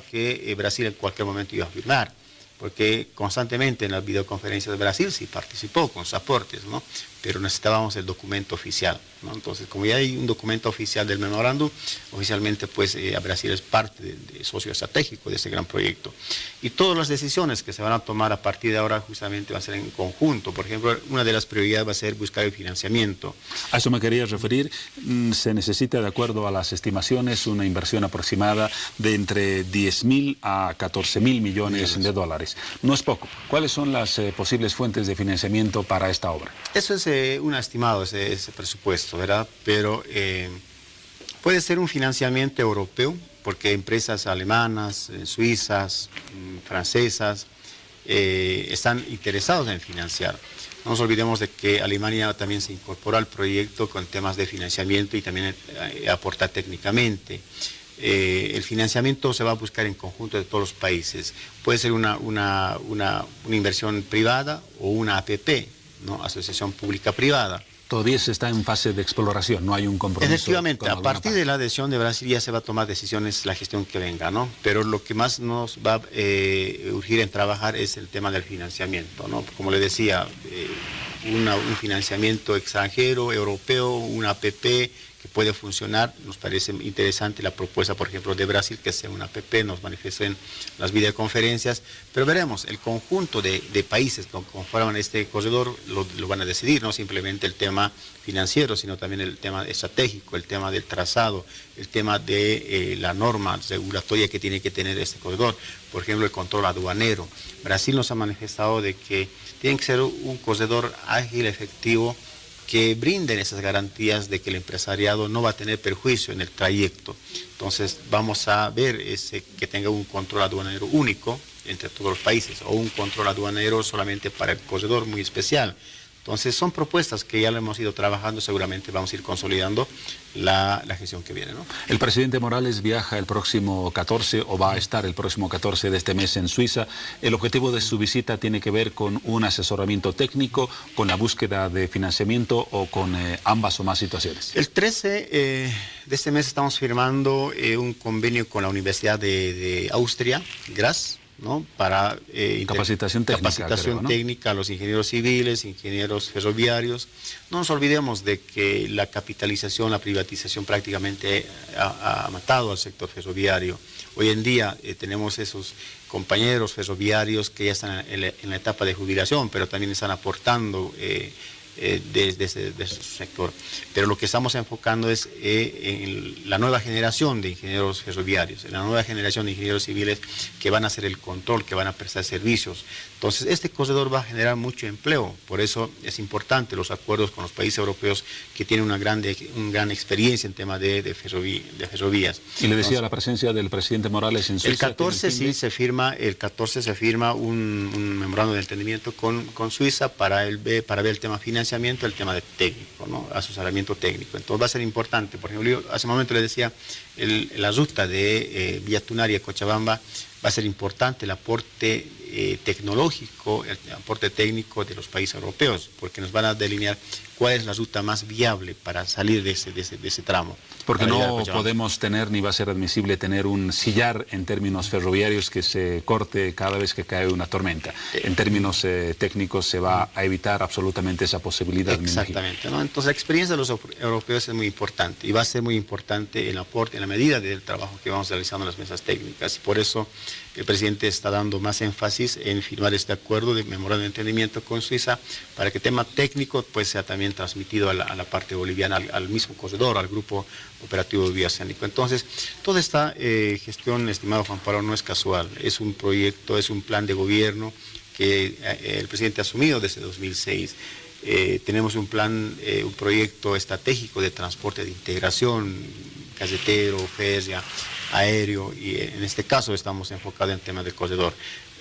que Brasil en cualquier momento iba a firmar, porque constantemente en las videoconferencias de Brasil sí participó con sus aportes, ¿no? Pero necesitábamos el documento oficial, ¿no? Entonces, como ya hay un documento oficial del memorándum, oficialmente pues Brasil es parte de socio estratégico de este gran proyecto. Y todas las decisiones que se van a tomar a partir de ahora justamente van a ser en conjunto. Por ejemplo, una de las prioridades va a ser buscar el financiamiento. A eso me quería referir. Se necesita, de acuerdo a las estimaciones, una inversión aproximada de entre 10.000 a 14.000 millones de dólares. No es poco. ¿Cuáles son las posibles fuentes de financiamiento para esta obra? Eso es un estimado, ese presupuesto, ¿verdad? Pero puede ser un financiamiento europeo, porque empresas alemanas, suizas, francesas, están interesados en financiar. No nos olvidemos de que Alemania también se incorporó al proyecto con temas de financiamiento y también aporta técnicamente. El financiamiento se va a buscar en conjunto de todos los países. Puede ser una inversión privada o una APP, ¿no? Asociación pública-privada. Todavía se está en fase de exploración, no hay un compromiso. Efectivamente, a partir de la adhesión de Brasil ya se va a tomar decisiones la gestión que venga, ¿no? Pero lo que más nos va a urgir en trabajar es el tema del financiamiento, ¿no? Como le decía, un financiamiento extranjero, europeo, una APP que puede funcionar. Nos parece interesante la propuesta, por ejemplo, de Brasil, que sea una APP, nos manifestó en las videoconferencias, pero veremos, el conjunto de países que conforman este corredor lo van a decidir, no simplemente el tema financiero, sino también el tema estratégico, el tema del trazado, el tema de la norma regulatoria que tiene que tener este corredor, por ejemplo, el control aduanero. Brasil nos ha manifestado de que tiene que ser un corredor ágil, efectivo, que brinden esas garantías de que el empresariado no va a tener perjuicio en el trayecto. Entonces vamos a ver que tenga un control aduanero único entre todos los países o un control aduanero solamente para el corredor muy especial. Entonces son propuestas que ya lo hemos ido trabajando, seguramente vamos a ir consolidando la gestión que viene, ¿no? El presidente Morales viaja el próximo 14 o va a estar el próximo 14 de este mes en Suiza. El objetivo de su visita tiene que ver con un asesoramiento técnico, con la búsqueda de financiamiento o con ambas o más situaciones. El 13 de este mes estamos firmando un convenio con la Universidad de Austria, Graz, ¿no? Para capacitación técnica a los ingenieros civiles, ingenieros ferroviarios. No nos olvidemos de que la capitalización, la privatización prácticamente ha matado al sector ferroviario. Hoy en día tenemos esos compañeros ferroviarios que ya están en la etapa de jubilación, pero también están aportando desde ese sector. Pero lo que estamos enfocando es en la nueva generación de ingenieros ferroviarios, en la nueva generación de ingenieros civiles que van a hacer el control, que van a prestar servicios. Entonces, este corredor va a generar mucho empleo, por eso es importante los acuerdos con los países europeos que tienen una gran experiencia en tema de ferrovías. Y le decía, la presencia del presidente Morales en Suiza. El 14 se firma un memorando de entendimiento con Suiza para ver el tema financiamiento, el tema de técnico, ¿no? Asesoramiento técnico. Entonces va a ser importante. Por ejemplo, yo hace un momento le decía, la ruta de Villa Tunaria, Cochabamba, va a ser importante el aporte tecnológico, el aporte técnico de los países europeos, porque nos van a delinear cuál es la ruta más viable para salir de ese tramo. Porque no podemos tener, ni va a ser admisible tener un sillar en términos ferroviarios que se corte cada vez que cae una tormenta. En términos técnicos se va a evitar absolutamente esa posibilidad. Exactamente, ¿no? Entonces la experiencia de los europeos es muy importante y va a ser muy importante el aporte, en la medida del trabajo que vamos realizando en las mesas técnicas. Y por eso el presidente está dando más énfasis en firmar este acuerdo de memorando de entendimiento con Suiza para que el tema técnico pues sea también transmitido a la parte boliviana, al mismo corredor, al grupo operativo de Bioceánico. Entonces, toda esta gestión, estimado Juan Pablo, no es casual, es un proyecto, es un plan de gobierno que el presidente ha asumido desde 2006. Tenemos un proyecto estratégico de transporte de integración, carretero, férrea, aéreo, y en este caso estamos enfocados en el tema del corredor.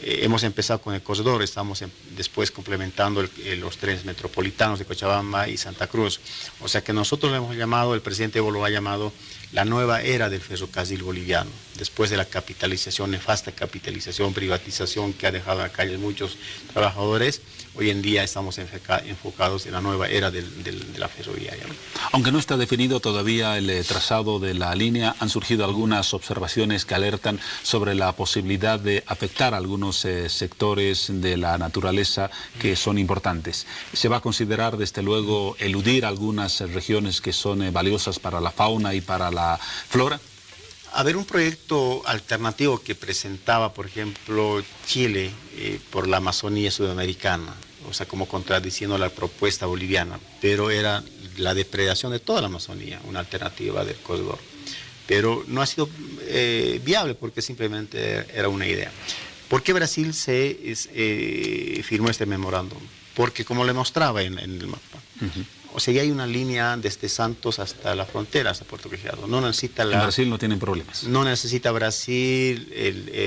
Hemos empezado con el corredor, estamos después complementando los trenes metropolitanos de Cochabamba y Santa Cruz. O sea que nosotros lo hemos llamado, el presidente Evo lo ha llamado la nueva era del ferrocarril boliviano. Después de la capitalización, nefasta capitalización, privatización que ha dejado a la calle muchos trabajadores, hoy en día estamos enfocados en la nueva era de la ferrovía. Aunque no está definido todavía el trazado de la línea, han surgido algunas observaciones que alertan sobre la posibilidad de afectar a algunos sectores de la naturaleza que son importantes. ¿Se va a considerar, desde luego, eludir algunas regiones que son valiosas para la fauna y para la flora? A ver, un proyecto alternativo que presentaba, por ejemplo, Chile por la Amazonía sudamericana, o sea, como contradiciendo la propuesta boliviana, pero era la depredación de toda la Amazonía, una alternativa del corredor. Pero no ha sido viable porque simplemente era una idea. ¿Por qué Brasil firmó este memorándum? Porque, como le mostraba en el mapa, o sea, ya hay una línea desde Santos hasta la frontera, hasta Puerto Quijado. No necesita en Brasil no tienen problemas. No necesita Brasil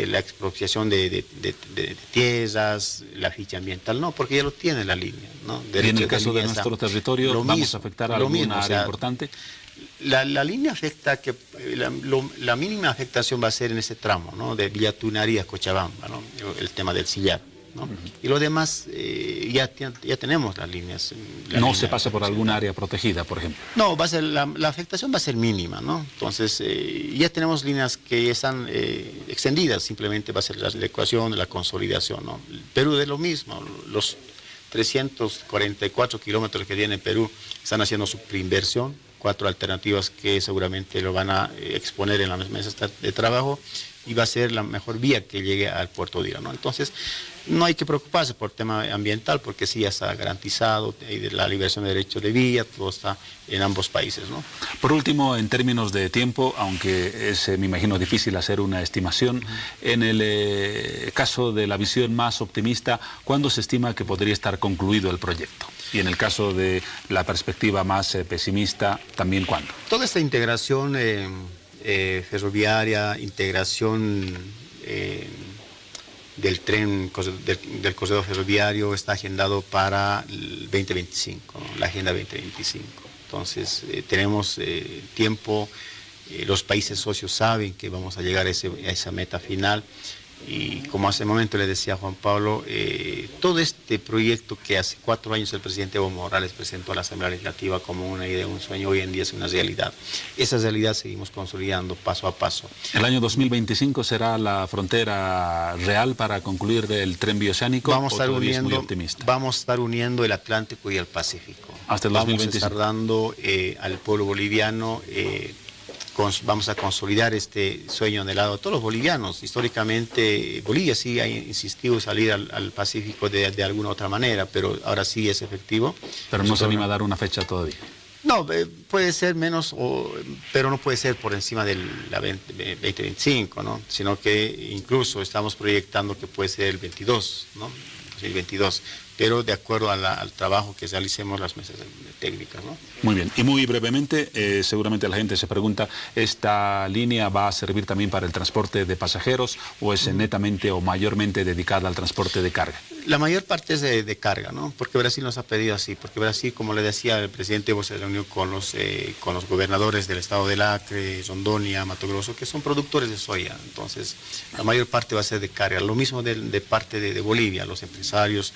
la expropiación de tierras, la ficha ambiental, no, porque ya lo tiene la línea, ¿no? Y en el caso de nuestro territorio, ¿vamos a afectar a alguna área importante? La línea afecta, la mínima afectación va a ser en ese tramo, ¿no? De Villa Tunaria a Cochabamba, ¿no? El tema del sillar, ¿no? Y lo demás, ya tenemos las líneas. No se pasa por alguna área protegida, por ejemplo. No, la afectación va a ser mínima, ¿no? Entonces, ya tenemos líneas que están extendidas, simplemente va a ser la ecuación, la consolidación, ¿no? Perú de lo mismo, los 344 kilómetros que tiene Perú están haciendo su preinversión, 4 alternativas que seguramente lo van a exponer en las mesas de trabajo y va a ser la mejor vía que llegue al puerto de Ira, ¿no? Entonces, no hay que preocuparse por el tema ambiental porque sí ya está garantizado, la liberación de derechos de vía, todo está en ambos países, ¿no? Por último, en términos de tiempo, aunque es, me imagino, difícil hacer una estimación, en el caso de la visión más optimista, ¿cuándo se estima que podría estar concluido el proyecto? Y en el caso de la perspectiva más pesimista, ¿también cuándo? Toda esta integración ferroviaria, integración del tren, del corredor ferroviario está agendado para el 2025, ¿no? La Agenda 2025. Entonces, tenemos tiempo, los países socios saben que vamos a llegar a esa meta final. Y como hace un momento le decía a Juan Pablo, todo este proyecto que hace 4 años el presidente Evo Morales presentó a la Asamblea Legislativa como una idea, un sueño, hoy en día es una realidad. Esa realidad seguimos consolidando paso a paso. ¿El año 2025 será la frontera real para concluir el tren bioceánico? Vamos a estar uniendo el Atlántico y el Pacífico. Hasta el 2025. Vamos a estar dando al pueblo boliviano... vamos a consolidar este sueño anhelado a todos los bolivianos. Históricamente Bolivia sí ha insistido en salir al Pacífico de alguna otra manera, pero ahora sí es efectivo. Pero no se anima a dar una fecha todavía. No, puede ser menos, pero no puede ser por encima de la 2025, ¿no? Sino que incluso estamos proyectando que puede ser el 22, ¿no? 2022. Pero de acuerdo al trabajo que realicemos las mesas técnicas, ¿no? Muy bien. Y muy brevemente, seguramente la gente se pregunta, ¿esta línea va a servir también para el transporte de pasajeros o es netamente o mayormente dedicada al transporte de carga? La mayor parte es de carga, ¿no? Porque Brasil nos ha pedido así, porque Brasil, como le decía, el presidente se reunió con los gobernadores del estado del Acre, Rondônia, Mato Grosso, que son productores de soya. Entonces, la mayor parte va a ser de carga. Lo mismo de parte de Bolivia, los empresarios,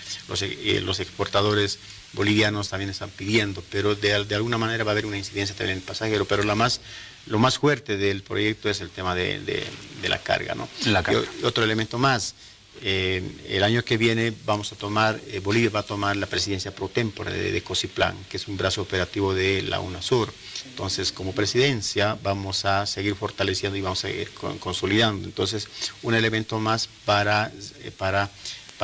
los exportadores bolivianos también están pidiendo, pero de alguna manera va a haber una incidencia también en el pasajero, pero lo más fuerte del proyecto es el tema de la carga, ¿no? La carga. Y otro elemento más, el año que viene Bolivia va a tomar la presidencia pro tempore de COSIPLAN, que es un brazo operativo de la UNASUR. Entonces, como presidencia vamos a seguir fortaleciendo y vamos a seguir consolidando. Entonces, un elemento más para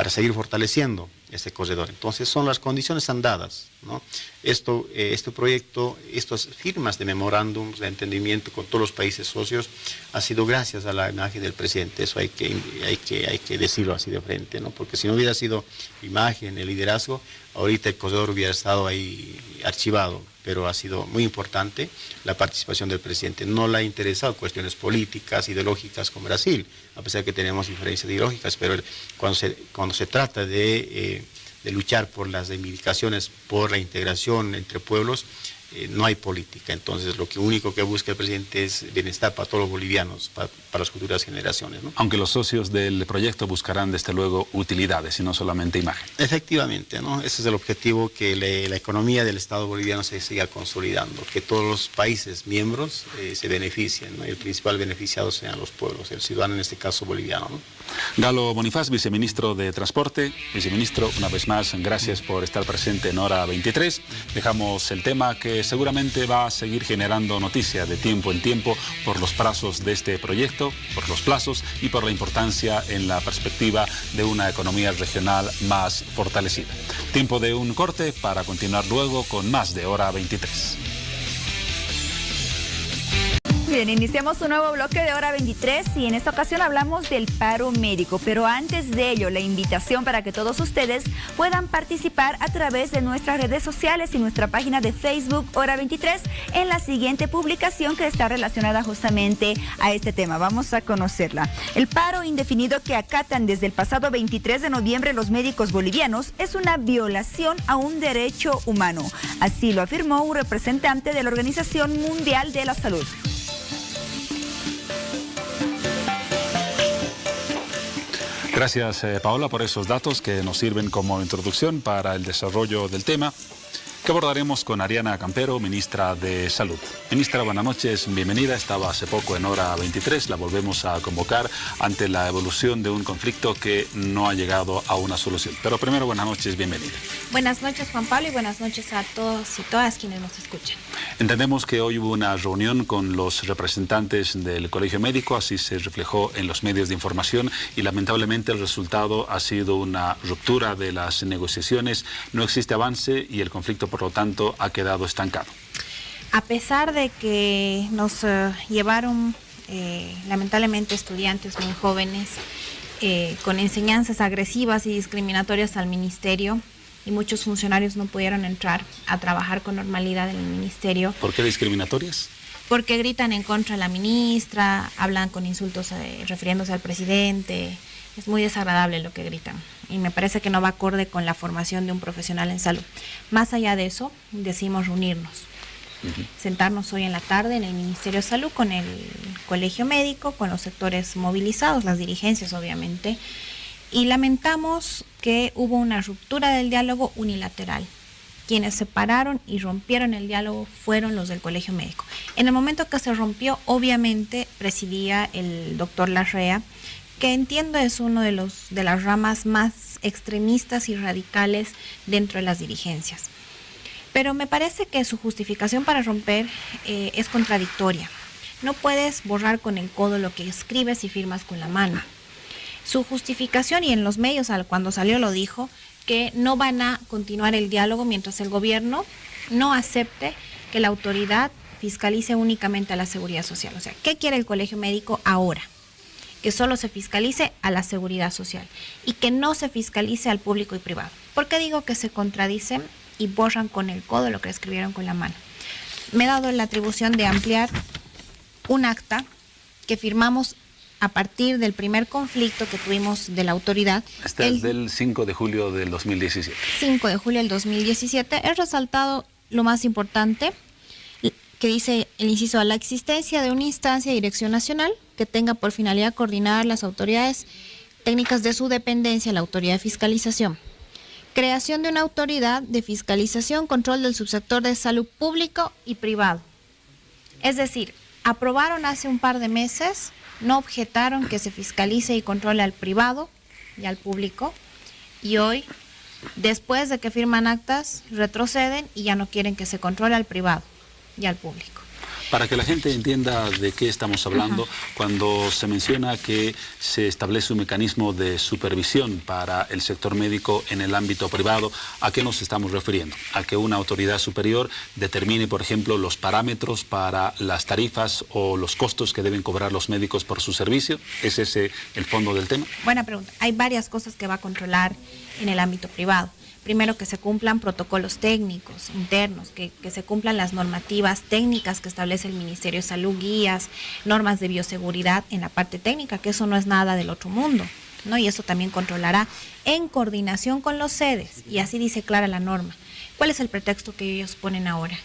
seguir fortaleciendo este corredor. Entonces son las condiciones andadas, ¿no? Este proyecto, estas firmas de memorándums de entendimiento con todos los países socios ha sido gracias a la imagen del presidente. Eso hay que decirlo así de frente, ¿no? Porque si no hubiera sido imagen, el liderazgo, ahorita el corredor hubiera estado ahí archivado, pero ha sido muy importante la participación del presidente. No le ha interesado cuestiones políticas, ideológicas con Brasil, a pesar que tenemos diferencias ideológicas, pero cuando se trata de luchar por las reivindicaciones, por la integración entre pueblos, no hay política. Entonces, lo único que busca el presidente es bienestar para todos los bolivianos, para las futuras generaciones, ¿no? Aunque los socios del proyecto buscarán, desde luego, utilidades y no solamente imagen. Efectivamente, ¿no? Ese es el objetivo, que la economía del Estado boliviano se siga consolidando, que todos los países miembros se beneficien, ¿no? Y el principal beneficiado sean los pueblos, el ciudadano en este caso boliviano, ¿no? Galo Bonifaz, viceministro de Transporte. Viceministro, una vez más, gracias por estar presente en Hora 23. Dejamos el tema que seguramente va a seguir generando noticia de tiempo en tiempo por los plazos de este proyecto, por los plazos y por la importancia en la perspectiva de una economía regional más fortalecida. Tiempo de un corte para continuar luego con más de Hora 23. Bien, iniciamos un nuevo bloque de Hora 23 y en esta ocasión hablamos del paro médico, pero antes de ello la invitación para que todos ustedes puedan participar a través de nuestras redes sociales y nuestra página de Facebook Hora 23 en la siguiente publicación que está relacionada justamente a este tema. Vamos a conocerla. El paro indefinido que acatan desde el pasado 23 de noviembre los médicos bolivianos es una violación a un derecho humano. Así lo afirmó un representante de la Organización Mundial de la Salud. Gracias, Paola, por esos datos que nos sirven como introducción para el desarrollo del tema que abordaremos con Ariana Campero, ministra de Salud. Ministra, buenas noches, bienvenida. Estaba hace poco en Hora 23, la volvemos a convocar ante la evolución de un conflicto que no ha llegado a una solución. Pero primero, buenas noches, bienvenida. Buenas noches, Juan Pablo, y buenas noches a todos y todas quienes nos escuchan. Entendemos que hoy hubo una reunión con los representantes del Colegio Médico, así se reflejó en los medios de información, y lamentablemente el resultado ha sido una ruptura de las negociaciones. No existe avance y el conflicto, por lo tanto, ha quedado estancado. A pesar de que nos llevaron lamentablemente estudiantes muy jóvenes con enseñanzas agresivas y discriminatorias al ministerio, y muchos funcionarios no pudieron entrar a trabajar con normalidad en el ministerio. ¿Por qué discriminatorias? Porque gritan en contra de la ministra, hablan con insultos refiriéndose al presidente, Es muy desagradable lo que gritan y me parece que no va acorde con la formación de un profesional en salud. Más allá de eso, decidimos reunirnos, sentarnos hoy en la tarde en el Ministerio de Salud con el Colegio Médico, con los sectores movilizados, las dirigencias obviamente, y lamentamos que hubo una ruptura del diálogo unilateral. Quienes separaron y rompieron el diálogo fueron los del Colegio Médico. En el momento que se rompió, obviamente presidía el doctor Larrea, que entiendo es uno de las ramas más extremistas y radicales dentro de las dirigencias. Pero me parece que su justificación para romper es contradictoria. No puedes borrar con el codo lo que escribes y firmas con la mano. Su justificación, y en los medios cuando salió lo dijo, que no van a continuar el diálogo mientras el gobierno no acepte que la autoridad fiscalice únicamente a la seguridad social. O sea, ¿qué quiere el Colegio Médico ahora? Que solo se fiscalice a la seguridad social y que no se fiscalice al público y privado. ¿Por qué digo que se contradicen y borran con el codo lo que escribieron con la mano? Me he dado la atribución de ampliar un acta que firmamos a partir del primer conflicto que tuvimos de la autoridad. Este es del 5 de julio del 2017. 5 de julio del 2017. He resaltado lo más importante, que dice el inciso A, la existencia de una instancia de dirección nacional que tenga por finalidad coordinar las autoridades técnicas de su dependencia, la autoridad de fiscalización. Creación de una autoridad de fiscalización, control del subsector de salud público y privado. Es decir, aprobaron hace un par de meses, no objetaron que se fiscalice y controle al privado y al público, y hoy, después de que firman actas, retroceden y ya no quieren que se controle al privado y al público. Para que la gente entienda de qué estamos hablando, cuando se menciona que se establece un mecanismo de supervisión para el sector médico en el ámbito privado, ¿a qué nos estamos refiriendo? ¿A que una autoridad superior determine, por ejemplo, los parámetros para las tarifas o los costos que deben cobrar los médicos por su servicio? ¿Es ese el fondo del tema? Buena pregunta. Hay varias cosas que va a controlar en el ámbito privado. Primero, que se cumplan protocolos técnicos internos, que se cumplan las normativas técnicas que establece el Ministerio de Salud, guías, normas de bioseguridad en la parte técnica, que eso no es nada del otro mundo, ¿no? Y eso también controlará en coordinación con los sedes, y así dice clara la norma. ¿Cuál es el pretexto que ellos ponen ahora?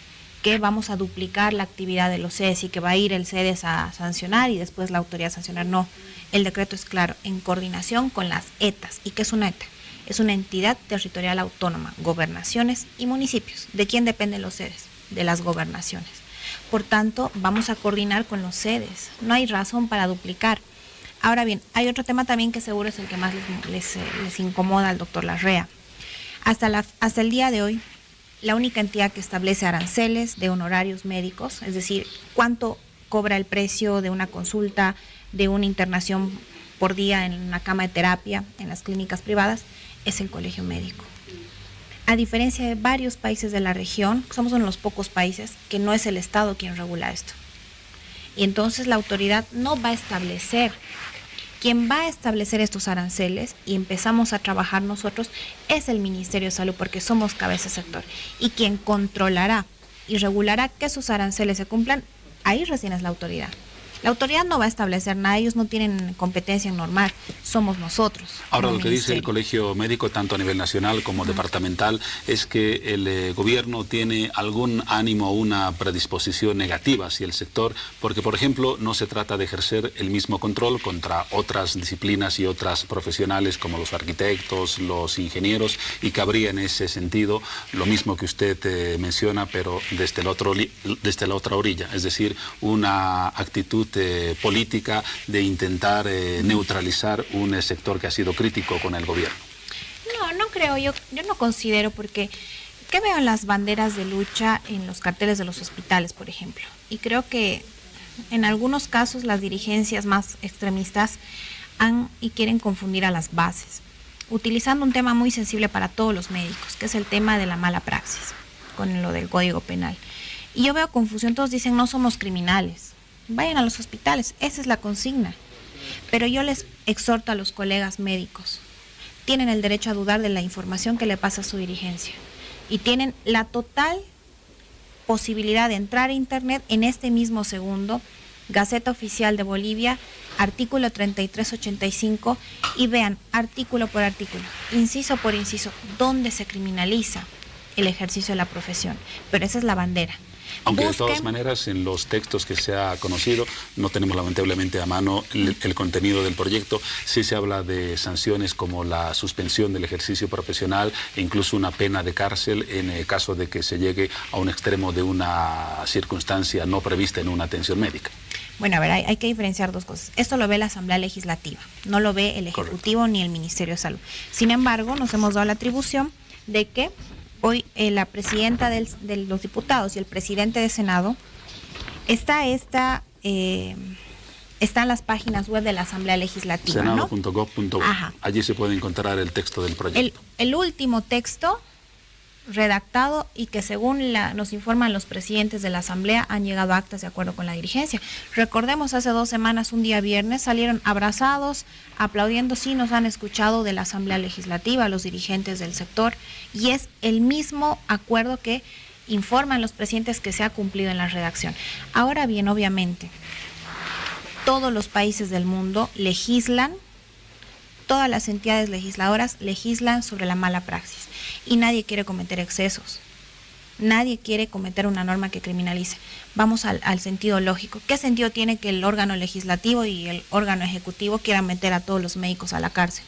Que vamos a duplicar la actividad de los sedes y que va a ir el sedes a sancionar y después la autoridad a sancionar. No, el decreto es claro, en coordinación con las ETAs. ¿Y qué es una ETA? Es una entidad territorial autónoma, gobernaciones y municipios. ¿De quién dependen los sedes? De las gobernaciones. Por tanto, vamos a coordinar con los sedes. No hay razón para duplicar. Ahora bien, hay otro tema también que seguro es el que más les incomoda al doctor Larrea. Hasta el día de hoy, la única entidad que establece aranceles de honorarios médicos, es decir, cuánto cobra el precio de una consulta, de una internación por día en una cama de terapia en las clínicas privadas, es el Colegio Médico. A diferencia de varios países de la región, somos uno de los pocos países que no es el Estado quien regula esto. Y entonces la autoridad no va a establecer. Quien va a establecer estos aranceles, y empezamos a trabajar nosotros, es el Ministerio de Salud, porque somos cabeza de sector. Y quien controlará y regulará que esos aranceles se cumplan, ahí recién es la autoridad. La autoridad no va a establecer nada, ellos no tienen competencia en normar, somos nosotros. Ahora, lo que dice el Colegio Médico, tanto a nivel nacional como departamental, es que el gobierno tiene algún ánimo o una predisposición negativa hacia el sector, porque, por ejemplo, no se trata de ejercer el mismo control contra otras disciplinas y otras profesionales como los arquitectos, los ingenieros, y cabría en ese sentido lo mismo que usted menciona, pero desde la otra orilla, es decir, una actitud política de intentar neutralizar un sector que ha sido crítico con el gobierno. No creo, yo no considero, porque ¿qué veo en las banderas de lucha en los carteles de los hospitales, por ejemplo? Y creo que en algunos casos las dirigencias más extremistas y quieren confundir a las bases, utilizando un tema muy sensible para todos los médicos, que es el tema de la mala praxis, con lo del Código Penal. Y yo veo confusión, todos dicen no somos criminales. Vayan a los hospitales, esa es la consigna. Pero yo les exhorto a los colegas médicos, tienen el derecho a dudar de la información que le pasa a su dirigencia y tienen la total posibilidad de entrar a internet en este mismo segundo Gaceta Oficial de Bolivia, artículo 3385, y vean artículo por artículo, inciso por inciso, dónde se criminaliza el ejercicio de la profesión. Pero esa es la bandera. Aunque de todas maneras en los textos que se ha conocido no tenemos lamentablemente a mano el contenido del proyecto. Sí se habla de sanciones como la suspensión del ejercicio profesional e incluso una pena de cárcel en el caso de que se llegue a un extremo de una circunstancia no prevista en una atención médica. Bueno, a ver, hay que diferenciar dos cosas. Esto lo ve la Asamblea Legislativa, no lo ve el Ejecutivo ni el Ministerio de Salud. Sin embargo, nos hemos dado la atribución de que hoy la presidenta de los diputados y el presidente del Senado están las páginas web de la Asamblea Legislativa, senado.gov.bo. Allí se puede encontrar el texto del proyecto. El último texto redactado y que según nos informan los presidentes de la Asamblea han llegado a actas de acuerdo con la dirigencia. Recordemos, hace 2 semanas, un día viernes, salieron abrazados, aplaudiendo, sí nos han escuchado de la Asamblea Legislativa, los dirigentes del sector, y es el mismo acuerdo que informan los presidentes que se ha cumplido en la redacción. Ahora bien, obviamente, todos los países del mundo legislan, todas las entidades legisladoras legislan sobre la mala praxis. Y nadie quiere cometer excesos, nadie quiere cometer una norma que criminalice. Vamos al sentido lógico. ¿Qué sentido tiene que el órgano legislativo y el órgano ejecutivo quieran meter a todos los médicos a la cárcel?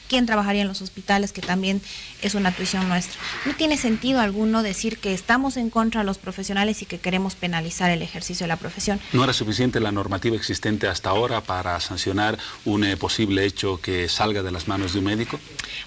¿Quién trabajaría en los hospitales, que también es una tuición nuestra? No tiene sentido alguno decir que estamos en contra de los profesionales y que queremos penalizar el ejercicio de la profesión. ¿No era suficiente la normativa existente hasta ahora para sancionar un posible hecho que salga de las manos de un médico?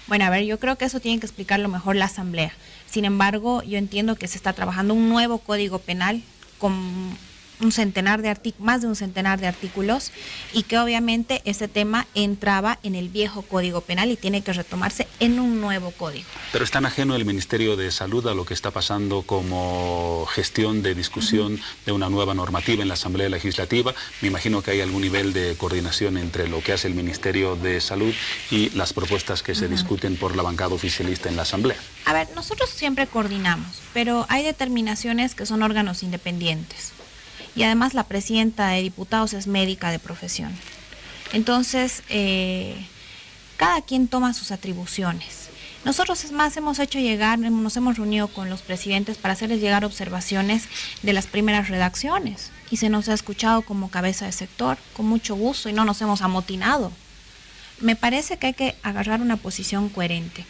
Bueno, a ver, yo creo que eso tiene que explicarlo mejor la Asamblea. Sin embargo, yo entiendo que se está trabajando un nuevo Código Penal con más de un centenar de artículos, y que obviamente ese tema entraba en el viejo Código Penal y tiene que retomarse en un nuevo código. Pero es tan ajeno el Ministerio de Salud a lo que está pasando como gestión de discusión de una nueva normativa en la Asamblea Legislativa. Me imagino que hay algún nivel de coordinación entre lo que hace el Ministerio de Salud y las propuestas que se discuten por la bancada oficialista en la Asamblea. A ver, nosotros siempre coordinamos, pero hay determinaciones que son órganos independientes. Y además la presidenta de diputados es médica de profesión. Entonces, cada quien toma sus atribuciones. Nosotros, es más, nos hemos reunido con los presidentes para hacerles llegar observaciones de las primeras redacciones. Y se nos ha escuchado como cabeza de sector, con mucho gusto, y no nos hemos amotinado. Me parece que hay que agarrar una posición coherente.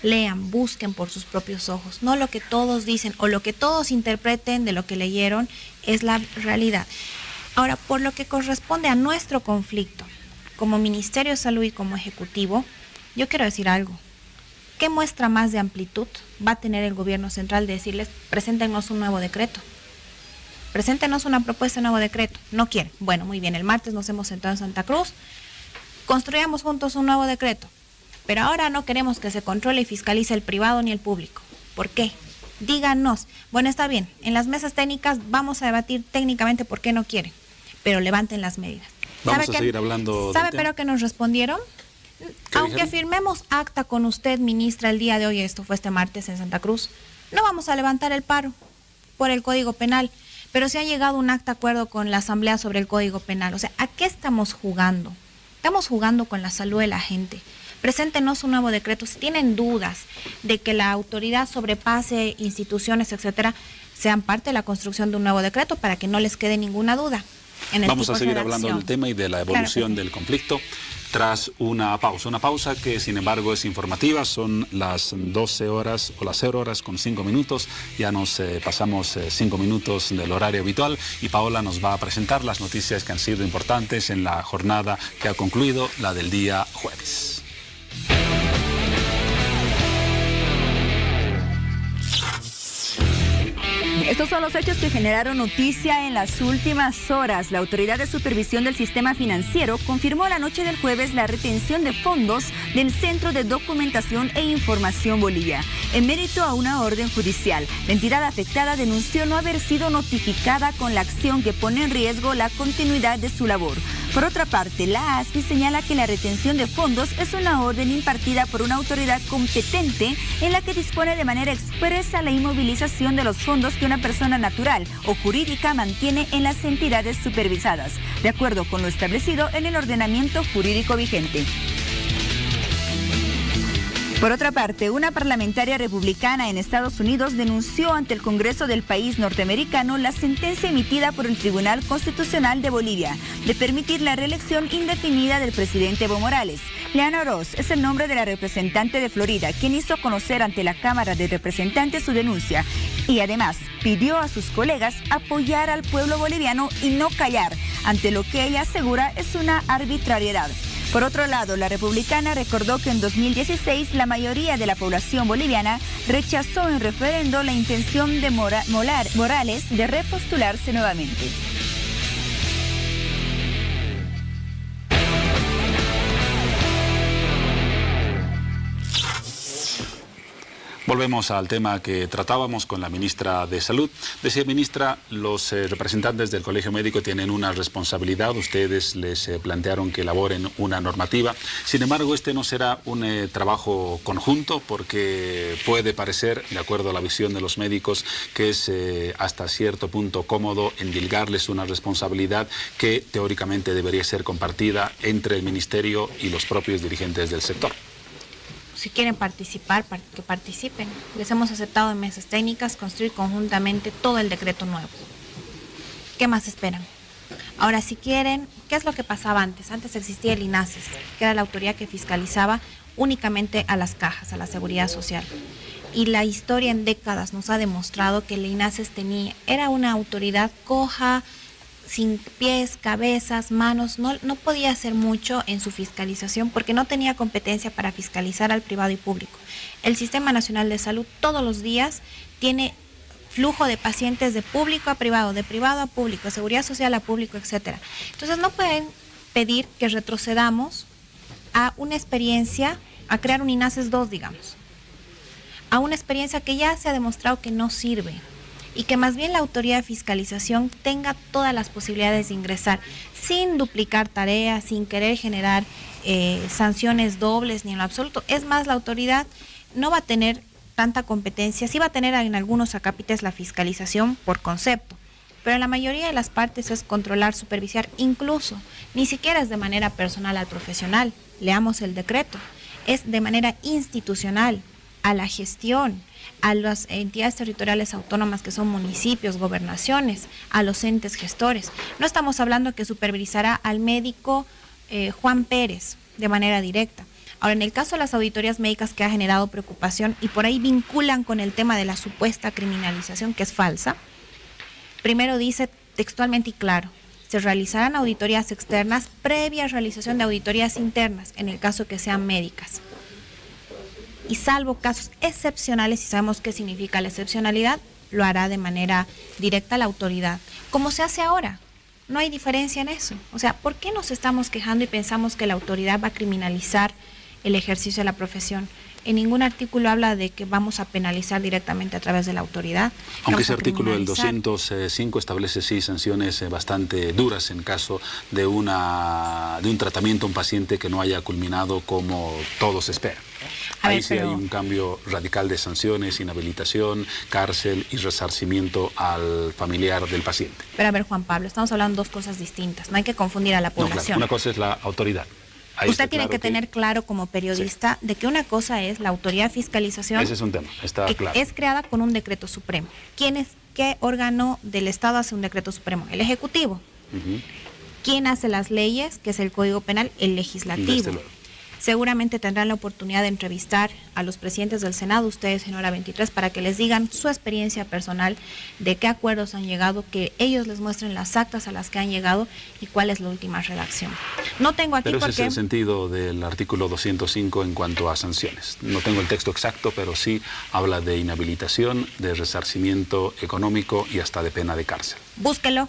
Lean, busquen por sus propios ojos, no lo que todos dicen o lo que todos interpreten de lo que leyeron es la realidad. Ahora, por lo que corresponde a nuestro conflicto, como Ministerio de Salud y como Ejecutivo, yo quiero decir algo. ¿Qué muestra más de amplitud va a tener el gobierno central de decirles, preséntenos un nuevo decreto? Preséntenos una propuesta de nuevo decreto. No quieren. Bueno, muy bien, el martes nos hemos sentado en Santa Cruz, construyamos juntos un nuevo decreto. Pero ahora no queremos que se controle y fiscalice el privado ni el público. ¿Por qué? Díganos. Bueno, está bien, en las mesas técnicas vamos a debatir técnicamente por qué no quieren, pero levanten las medidas. Vamos a seguir hablando. ¿Sabe pero que nos respondieron? Aunque firmemos acta con usted, ministra, el día de hoy, esto fue este martes en Santa Cruz, no vamos a levantar el paro por el Código Penal, pero sí ha llegado un acta de acuerdo con la Asamblea sobre el Código Penal. O sea, ¿a qué estamos jugando? Estamos jugando con la salud de la gente. Preséntenos un nuevo decreto. Si tienen dudas de que la autoridad sobrepase instituciones, etcétera, sean parte de la construcción de un nuevo decreto para que no les quede ninguna duda. Vamos a seguir hablando del tema y de la evolución del conflicto tras una pausa que sin embargo es informativa. Son las 12 horas o las 0 horas con 5 minutos, ya nos pasamos 5 minutos del horario habitual y Paola nos va a presentar las noticias que han sido importantes en la jornada que ha concluido, la del día jueves. Estos son los hechos que generaron noticia en las últimas horas. La Autoridad de Supervisión del Sistema Financiero confirmó la noche del jueves la retención de fondos del Centro de Documentación e Información Bolivia, en mérito a una orden judicial. La entidad afectada denunció no haber sido notificada con la acción que pone en riesgo la continuidad de su labor. Por otra parte, la ASFI señala que la retención de fondos es una orden impartida por una autoridad competente en la que dispone de manera expresa la inmovilización de los fondos que una persona natural o jurídica mantiene en las entidades supervisadas, de acuerdo con lo establecido en el ordenamiento jurídico vigente. Por otra parte, una parlamentaria republicana en Estados Unidos denunció ante el Congreso del país norteamericano la sentencia emitida por el Tribunal Constitucional de Bolivia de permitir la reelección indefinida del presidente Evo Morales. Leana Oroz es el nombre de la representante de Florida, quien hizo conocer ante la Cámara de Representantes su denuncia y además pidió a sus colegas apoyar al pueblo boliviano y no callar ante lo que ella asegura es una arbitrariedad. Por otro lado, la republicana recordó que en 2016 la mayoría de la población boliviana rechazó en referendo la intención de Morales de repostularse nuevamente. Volvemos al tema que tratábamos con la ministra de Salud. Decía, ministra, los representantes del Colegio Médico tienen una responsabilidad. Ustedes les plantearon que elaboren una normativa. Sin embargo, este no será un trabajo conjunto porque puede parecer, de acuerdo a la visión de los médicos, que es hasta cierto punto cómodo endilgarles una responsabilidad que teóricamente debería ser compartida entre el ministerio y los propios dirigentes del sector. Si quieren participar, que participen. Les hemos aceptado en mesas técnicas construir conjuntamente todo el decreto nuevo. ¿Qué más esperan? Ahora, si quieren, ¿qué es lo que pasaba antes? Antes existía el INASES, que era la autoridad que fiscalizaba únicamente a las cajas, a la seguridad social. Y la historia en décadas nos ha demostrado que el INASES era una autoridad coja, sin pies, cabezas, manos, no podía hacer mucho en su fiscalización porque no tenía competencia para fiscalizar al privado y público. El Sistema Nacional de Salud todos los días tiene flujo de pacientes de público a privado, de privado a público, de seguridad social a público, etc. Entonces no pueden pedir que retrocedamos a una experiencia, a crear un INASES 2, digamos, a una experiencia que ya se ha demostrado que no sirve. Y que más bien la autoridad de fiscalización tenga todas las posibilidades de ingresar sin duplicar tareas, sin querer generar sanciones dobles ni en lo absoluto. Es más, la autoridad no va a tener tanta competencia, sí va a tener en algunos acápites la fiscalización por concepto, pero en la mayoría de las partes es controlar, supervisar, incluso ni siquiera es de manera personal al profesional, leamos el decreto, es de manera institucional, a la gestión, a las entidades territoriales autónomas que son municipios, gobernaciones, a los entes gestores. No estamos hablando que supervisará al médico Juan Pérez de manera directa. Ahora, en el caso de las auditorías médicas que ha generado preocupación y por ahí vinculan con el tema de la supuesta criminalización, que es falsa, primero dice textualmente y claro, se realizarán auditorías externas previa realización de auditorías internas, en el caso que sean médicas. Y salvo casos excepcionales, y sabemos qué significa la excepcionalidad, lo hará de manera directa la autoridad, como se hace ahora. No hay diferencia en eso. O sea, ¿por qué nos estamos quejando y pensamos que la autoridad va a criminalizar el ejercicio de la profesión? En ningún artículo habla de que vamos a penalizar directamente a través de la autoridad. Aunque ese artículo del 205 establece sí sanciones bastante duras en caso de un tratamiento a un paciente que no haya culminado como todos esperan. Ahí sí hay un cambio radical de sanciones, inhabilitación, cárcel y resarcimiento al familiar del paciente. Pero a ver, Juan Pablo, estamos hablando de dos cosas distintas. No hay que confundir a la población. No, claro, una cosa es la autoridad. Ahí usted tiene que tener claro como periodista de que una cosa es la autoridad de fiscalización. Ese es un tema, está claro. Es creada con un decreto supremo. ¿Qué órgano del Estado hace un decreto supremo? El Ejecutivo. ¿Quién hace las leyes? Que es el Código Penal, el Legislativo. Seguramente tendrán la oportunidad de entrevistar a los presidentes del Senado, ustedes en hora 23, para que les digan su experiencia personal, de qué acuerdos han llegado, que ellos les muestren las actas a las que han llegado y cuál es la última redacción. No tengo aquí pero ese porque... es el sentido del artículo 205 en cuanto a sanciones. No tengo el texto exacto, pero sí habla de inhabilitación, de resarcimiento económico y hasta de pena de cárcel. Búsquelo.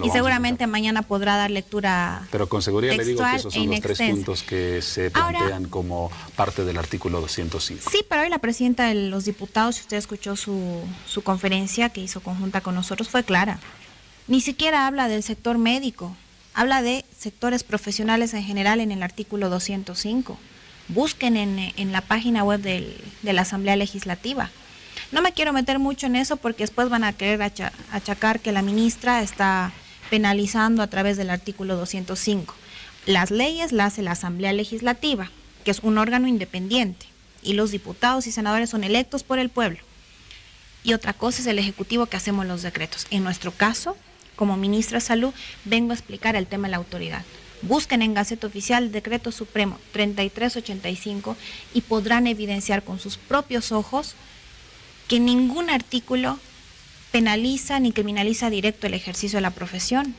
Y seguramente mañana podrá dar lectura. Pero con seguridad le digo que esos son los 3 extensa. puntos que se plantean como parte del artículo 205. Sí, pero hoy la presidenta de los diputados, si usted escuchó su conferencia que hizo conjunta con nosotros, fue clara. Ni siquiera habla del sector médico, habla de sectores profesionales en general en el artículo 205. Busquen en la página web de la Asamblea Legislativa. No me quiero meter mucho en eso porque después van a querer achacar que la ministra está penalizando a través del artículo 205. Las leyes las hace la Asamblea Legislativa, que es un órgano independiente, y los diputados y senadores son electos por el pueblo. Y otra cosa es el Ejecutivo, que hacemos los decretos. En nuestro caso, como ministra de Salud, vengo a explicar el tema de la autoridad. Busquen en Gaceta Oficial el Decreto Supremo 3385 y podrán evidenciar con sus propios ojos que ningún artículo penaliza ni criminaliza directo el ejercicio de la profesión.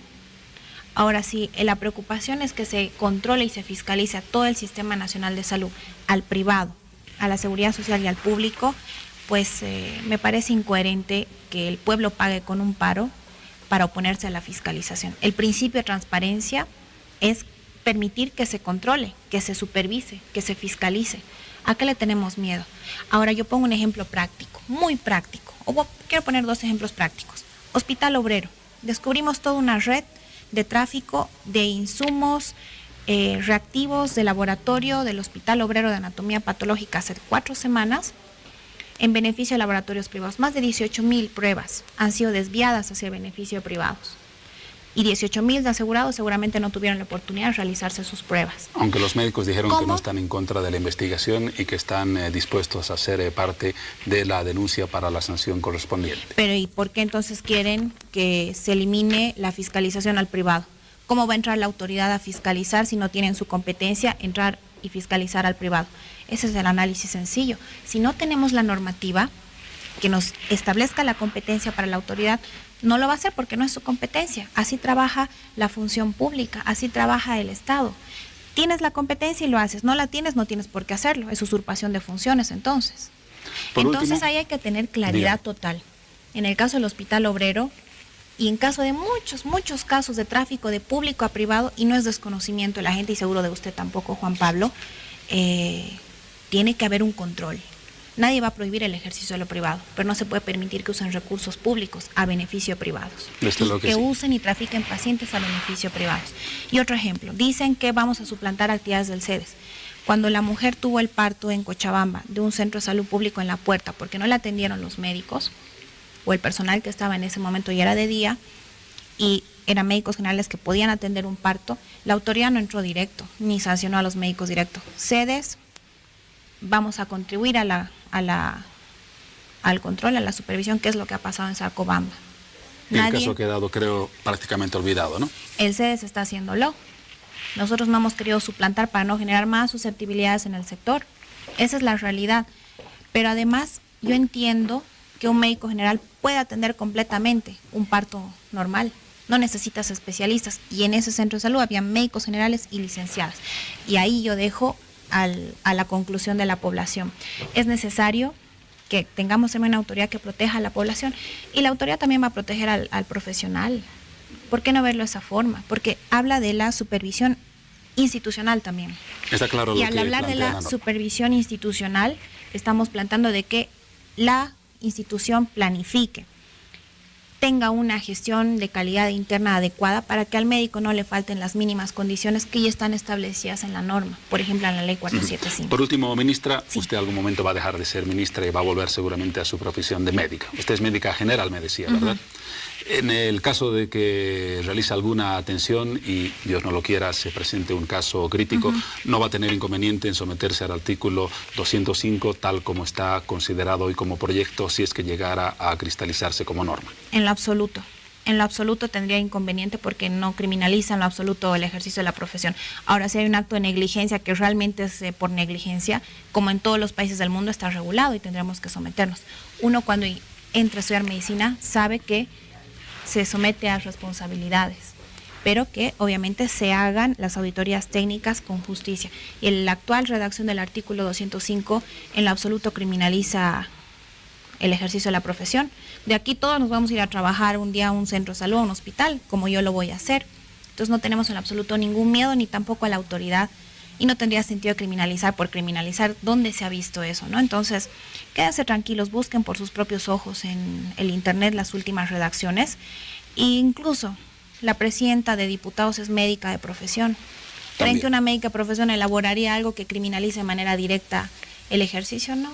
Ahora sí, la preocupación es que se controle y se fiscalice a todo el Sistema Nacional de Salud, al privado, a la Seguridad Social y al público, pues me parece incoherente que el pueblo pague con un paro para oponerse a la fiscalización. El principio de transparencia es permitir que se controle, que se supervise, que se fiscalice. ¿A qué le tenemos miedo? Ahora yo pongo un ejemplo práctico, muy práctico. Quiero poner 2 ejemplos prácticos. Hospital Obrero. Descubrimos toda una red de tráfico de insumos reactivos de laboratorio del Hospital Obrero de Anatomía Patológica hace 4 semanas en beneficio de laboratorios privados. Más de 18,000 pruebas han sido desviadas hacia el beneficio de privados. Y 18,000 asegurados seguramente no tuvieron la oportunidad de realizarse sus pruebas. Aunque los médicos dijeron ¿Cómo? que no están en contra de la investigación y que están dispuestos a ser parte de la denuncia para la sanción correspondiente. Pero ¿y por qué entonces quieren que se elimine la fiscalización al privado? ¿Cómo va a entrar la autoridad a fiscalizar si no tienen su competencia, entrar y fiscalizar al privado? Ese es el análisis sencillo. Si no tenemos la normativa que nos establezca la competencia para la autoridad, no lo va a hacer porque no es su competencia. Así trabaja la función pública, así trabaja el Estado. Tienes la competencia y lo haces, no la tienes, no tienes por qué hacerlo. Es usurpación de funciones entonces. Entonces ahí hay que tener claridad total. En el caso del Hospital Obrero y en caso de muchos casos de tráfico de público a privado, y no es desconocimiento de la gente y seguro de usted tampoco, Juan Pablo, tiene que haber un control. Nadie va a prohibir el ejercicio de lo privado, pero no se puede permitir que usen recursos públicos a beneficio de privados. Que usen y trafiquen pacientes a beneficio de privados. Y otro ejemplo, dicen que vamos a suplantar actividades del CEDES. Cuando la mujer tuvo el parto en Cochabamba de un centro de salud público en La Puerta, porque no la atendieron los médicos o el personal que estaba en ese momento y era de día, y eran médicos generales que podían atender un parto, la autoridad no entró directo, ni sancionó a los médicos directos. CEDES, vamos a contribuir al control, a la supervisión, que es lo que ha pasado en Sacobamba. El caso ha quedado, creo, prácticamente olvidado, ¿no? El CEDES está haciéndolo. Nosotros no hemos querido suplantar para no generar más susceptibilidades en el sector. Esa es la realidad. Pero además, yo entiendo que un médico general puede atender completamente un parto normal. No necesitas especialistas. Y en ese centro de salud había médicos generales y licenciados. Y ahí yo dejo a la conclusión de la población. Es necesario que tengamos una autoridad que proteja a la población, y la autoridad también va a proteger al profesional. ¿Por qué no verlo de esa forma? Porque habla de la supervisión institucional también. Está claro. Y al hablar de la supervisión institucional, estamos planteando de que la institución planifique, tenga una gestión de calidad interna adecuada para que al médico no le falten las mínimas condiciones que ya están establecidas en la norma, por ejemplo en la ley 475. Por último, ministra, usted algún momento va a dejar de ser ministra y va a volver seguramente a su profesión de médica. Usted es médica general, me decía, ¿verdad? En el caso de que realice alguna atención y, Dios no lo quiera, se presente un caso crítico, no va a tener inconveniente en someterse al artículo 205, tal como está considerado hoy como proyecto, si es que llegara a cristalizarse como norma. En lo absoluto. En lo absoluto tendría inconveniente porque no criminaliza en lo absoluto el ejercicio de la profesión. Ahora, si hay un acto de negligencia que realmente es por negligencia, como en todos los países del mundo está regulado y tendremos que someternos. Uno cuando entra a estudiar medicina sabe que se somete a responsabilidades, pero que obviamente se hagan las auditorías técnicas con justicia. Y la actual redacción del artículo 205 en lo absoluto criminaliza el ejercicio de la profesión. De aquí todos nos vamos a ir a trabajar un día a un centro de salud, a un hospital, como yo lo voy a hacer. Entonces no tenemos en absoluto ningún miedo ni tampoco a la autoridad, y no tendría sentido criminalizar por criminalizar. ¿Dónde se ha visto eso, no? Entonces, quédense tranquilos, busquen por sus propios ojos en el internet las últimas redacciones, e incluso La presidenta de diputados es médica de profesión. ¿Creen que una médica de profesión elaboraría algo que criminalice de manera directa el ejercicio? No.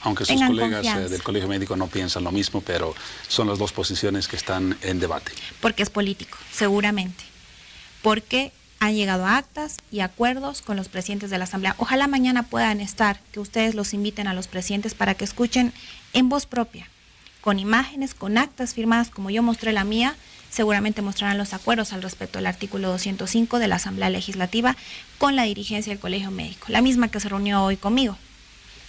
Aunque sus colegas del Colegio Médico no piensan lo mismo, pero son las dos posiciones que están en debate. Porque es político, seguramente. Porque han llegado a actas y acuerdos con los presidentes de la Asamblea. Ojalá mañana puedan estar, que ustedes los inviten a los presidentes para que escuchen en voz propia, con imágenes, con actas firmadas, como yo mostré la mía. Seguramente mostrarán los acuerdos al respecto del artículo 205 de la Asamblea Legislativa con la dirigencia del Colegio Médico, la misma que se reunió hoy conmigo.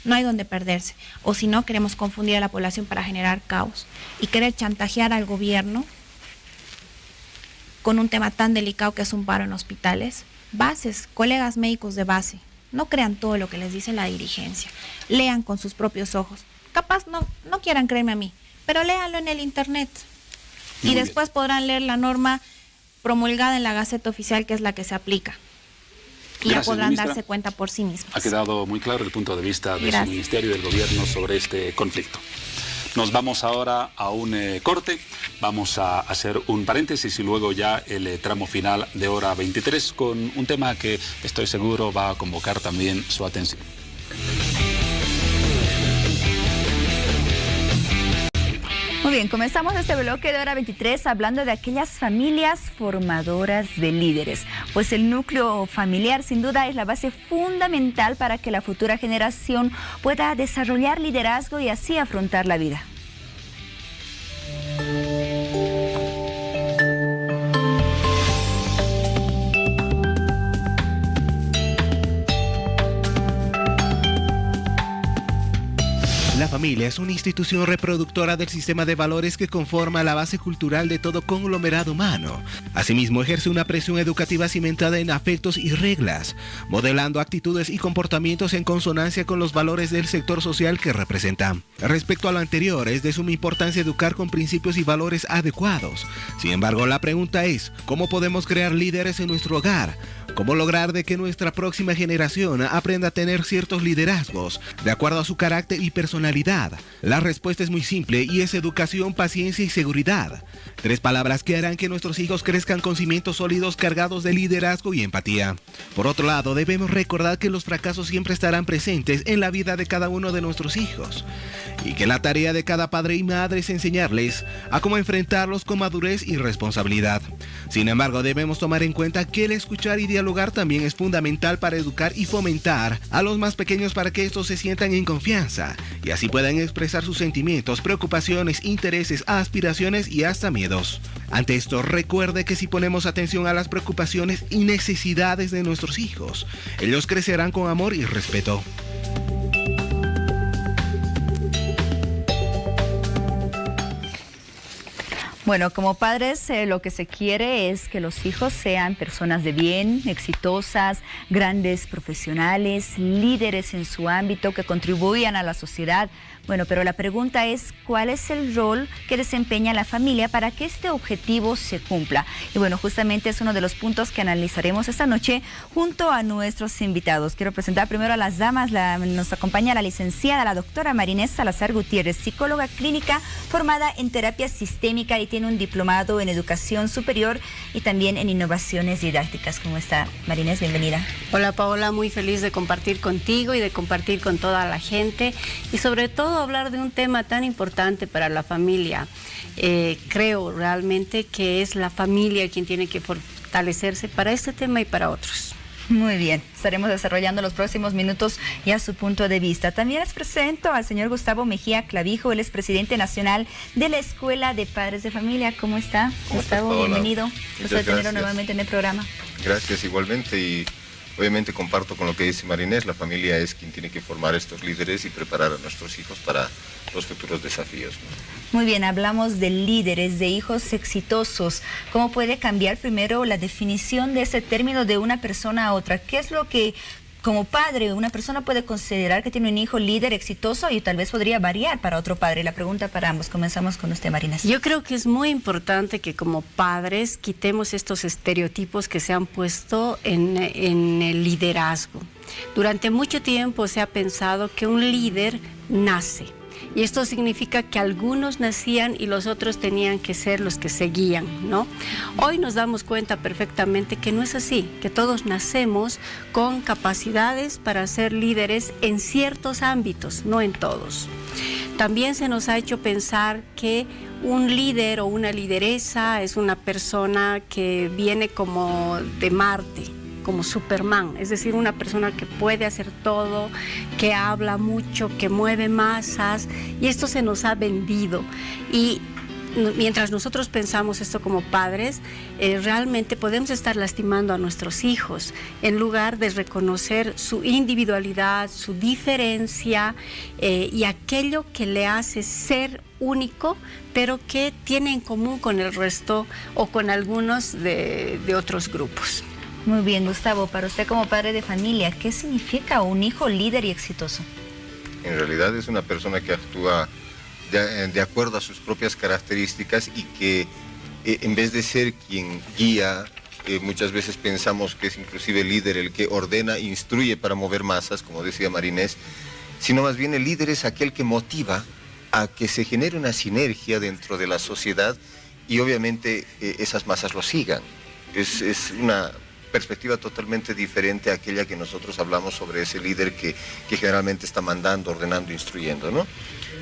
No hay donde perderse. O si no, queremos confundir a la población para generar caos y querer chantajear al gobierno con un tema tan delicado que es un paro en hospitales. Bases, colegas médicos de base, no crean todo lo que les dice la dirigencia. Lean con sus propios ojos. Capaz no quieran creerme a mí, pero léanlo en el internet. Y después podrán leer la norma promulgada en la Gaceta Oficial, que es la que se aplica. Y ya podrán darse cuenta por sí mismos. Ha quedado muy claro el punto de vista de su ministerio y del gobierno sobre este conflicto. Nos vamos ahora a un corte, vamos a hacer un paréntesis y luego ya el tramo final de hora 23 con un tema que estoy seguro va a convocar también su atención. Muy bien, comenzamos este bloque de hora 23 hablando de aquellas familias formadoras de líderes, pues el núcleo familiar sin duda es la base fundamental para que la futura generación pueda desarrollar liderazgo y así afrontar la vida. La familia es una institución reproductora del sistema de valores que conforma la base cultural de todo conglomerado humano. Asimismo, ejerce una presión educativa cimentada en afectos y reglas, modelando actitudes y comportamientos en consonancia con los valores del sector social que representa. Respecto a lo anterior, es de suma importancia educar con principios y valores adecuados. Sin embargo, la pregunta es, ¿cómo podemos crear líderes en nuestro hogar? ¿Cómo lograr de que nuestra próxima generación aprenda a tener ciertos liderazgos de acuerdo a su carácter y personalidad? La respuesta es muy simple y es educación, paciencia y seguridad. 3 palabras que harán que nuestros hijos crezcan con cimientos sólidos cargados de liderazgo y empatía. Por otro lado, debemos recordar que los fracasos siempre estarán presentes en la vida de cada uno de nuestros hijos y que la tarea de cada padre y madre es enseñarles a cómo enfrentarlos con madurez y responsabilidad. Sin embargo, debemos tomar en cuenta que el escuchar y dialogar también es fundamental para educar y fomentar a los más pequeños para que estos se sientan en confianza y así puedan expresar sus sentimientos, preocupaciones, intereses, aspiraciones y hasta miedos. Ante esto, recuerde que si ponemos atención a las preocupaciones y necesidades de nuestros hijos, ellos crecerán con amor y respeto. Bueno, como padres lo que se quiere es que los hijos sean personas de bien, exitosas, grandes profesionales, líderes en su ámbito, que contribuyan a la sociedad. Bueno, pero la pregunta es, ¿cuál es el rol que desempeña la familia para que este objetivo se cumpla? Y bueno, justamente es uno de los puntos que analizaremos esta noche junto a nuestros invitados. Quiero presentar primero a las damas. Nos acompaña la licenciada, la doctora Marinés Salazar Gutiérrez, psicóloga clínica formada en terapia sistémica y tiene un diplomado en educación superior y también en innovaciones didácticas. ¿Cómo está, Marinés? Bienvenida. Hola, Paola, muy feliz de compartir contigo y de compartir con toda la gente y sobre todo hablar de un tema tan importante para la familia. Creo realmente que es la familia quien tiene que fortalecerse para este tema y para otros. Muy bien, estaremos desarrollando los próximos minutos ya su punto de vista. También les presento al señor Gustavo Mejía Clavijo, él es presidente nacional de la Escuela de Padres de Familia. ¿Cómo está, Gustavo? Bienvenido. Gusto de tenerlo nuevamente en el programa. Gracias, igualmente, y obviamente comparto con lo que dice Marinés, la familia es quien tiene que formar estos líderes y preparar a nuestros hijos para los futuros desafíos, ¿no? Muy bien, hablamos de líderes, de hijos exitosos. ¿Cómo puede cambiar primero la definición de ese término de una persona a otra? ¿Qué es lo que como padre una persona puede considerar que tiene un hijo líder exitoso y tal vez podría variar para otro padre? La pregunta para ambos. Comenzamos con usted, Marinés. Yo creo que es muy importante que como padres quitemos estos estereotipos que se han puesto en el liderazgo. Durante mucho tiempo se ha pensado que un líder nace Y esto significa que algunos nacían y los otros tenían que ser los que seguían, ¿no? Hoy nos damos cuenta perfectamente que no es así, que todos nacemos con capacidades para ser líderes en ciertos ámbitos, no en todos. También se nos ha hecho pensar que un líder o una lideresa es una persona que viene como de Marte, como Superman, es decir, una persona que puede hacer todo, que habla mucho, que mueve masas, y esto se nos ha vendido. Y mientras nosotros pensamos esto como padres, realmente podemos estar lastimando a nuestros hijos en lugar de reconocer su individualidad, su diferencia y aquello que le hace ser único, pero que tiene en común con el resto o con algunos de otros grupos. Muy bien, Gustavo, para usted como padre de familia, ¿qué significa un hijo líder y exitoso? En realidad es una persona que actúa de acuerdo a sus propias características y que en vez de ser quien guía, muchas veces pensamos que es inclusive el líder el que ordena, instruye para mover masas, como decía Marinés, sino más bien el líder es aquel que motiva a que se genere una sinergia dentro de la sociedad y obviamente esas masas lo sigan. Es una perspectiva totalmente diferente a aquella que nosotros hablamos sobre ese líder que generalmente está mandando, ordenando, instruyendo, ¿no?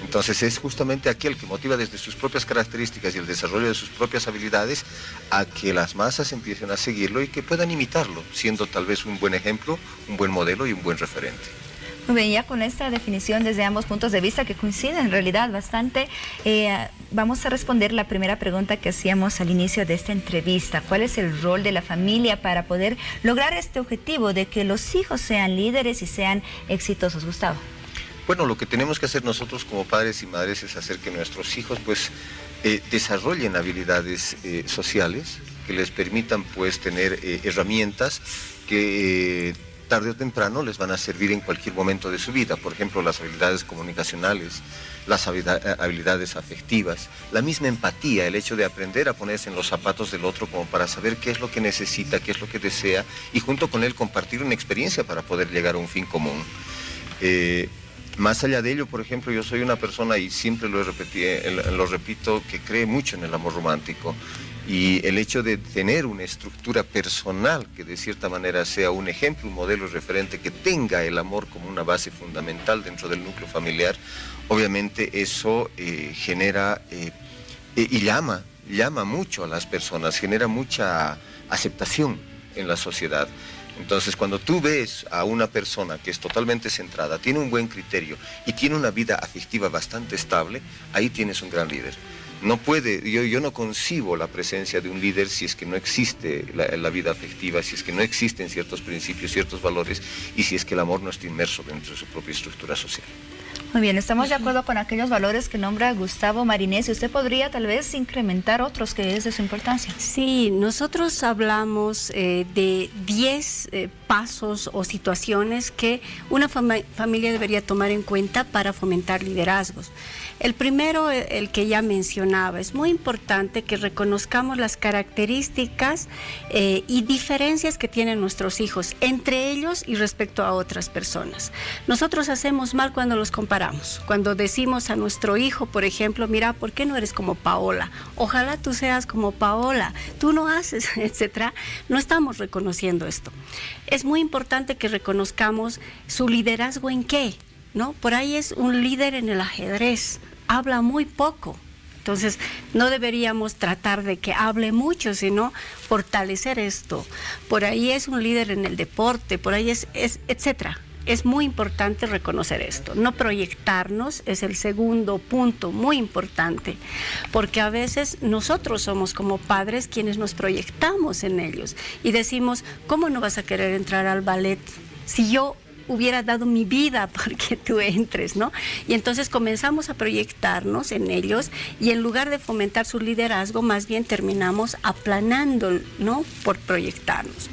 Entonces es justamente aquel que motiva desde sus propias características y el desarrollo de sus propias habilidades a que las masas empiecen a seguirlo y que puedan imitarlo, siendo tal vez un buen ejemplo, un buen modelo y un buen referente. Muy bien, ya con esta definición desde ambos puntos de vista que coinciden en realidad bastante, vamos a responder la primera pregunta que hacíamos al inicio de esta entrevista. ¿Cuál es el rol de la familia para poder lograr este objetivo de que los hijos sean líderes y sean exitosos? Gustavo. Bueno, lo que tenemos que hacer nosotros como padres y madres es hacer que nuestros hijos pues desarrollen habilidades sociales que les permitan pues tener herramientas que tarde o temprano les van a servir en cualquier momento de su vida. Por ejemplo, las habilidades comunicacionales, las habilidades afectivas, la misma empatía, el hecho de aprender a ponerse en los zapatos del otro como para saber qué es lo que necesita, qué es lo que desea y junto con él compartir una experiencia para poder llegar a un fin común. Más allá de ello, por ejemplo, yo soy una persona, y siempre lo repito, que cree mucho en el amor romántico. Y el hecho de tener una estructura personal que de cierta manera sea un ejemplo, un modelo referente, que tenga el amor como una base fundamental dentro del núcleo familiar, obviamente eso genera y llama mucho a las personas, genera mucha aceptación en la sociedad. Entonces, cuando tú ves a una persona que es totalmente centrada, tiene un buen criterio y tiene una vida afectiva bastante estable, ahí tienes un gran líder. No puede, yo no concibo la presencia de un líder si es que no existe la vida afectiva, si es que no existen ciertos principios, ciertos valores y si es que el amor no está inmerso dentro de su propia estructura social. Muy bien, estamos de acuerdo con aquellos valores que nombra Gustavo Marinés. ¿Y usted podría tal vez incrementar otros que es de su importancia? Sí, nosotros hablamos de 10 pasos o situaciones que una familia debería tomar en cuenta para fomentar liderazgos. El primero, el que ya mencionaba, es muy importante que reconozcamos las características y diferencias que tienen nuestros hijos entre ellos y respecto a otras personas. Nosotros hacemos mal cuando los comparamos, cuando decimos a nuestro hijo, por ejemplo, mira, ¿por qué no eres como Paola? Ojalá tú seas como Paola, tú no haces, etcétera. No estamos reconociendo esto. Es muy importante que reconozcamos su liderazgo en qué, ¿no? Por ahí es un líder en el ajedrez, habla muy poco. Entonces, no deberíamos tratar de que hable mucho, sino fortalecer esto. Por ahí es un líder en el deporte, por ahí es etcétera. Es muy importante reconocer esto. No proyectarnos es el segundo punto muy importante, porque a veces nosotros somos como padres quienes nos proyectamos en ellos y decimos, ¿cómo no vas a querer entrar al ballet si yo hubiera dado mi vida porque tú entres, ¿no? Y entonces comenzamos a proyectarnos en ellos y en lugar de fomentar su liderazgo, más bien terminamos aplanando, ¿no? Por proyectarnos.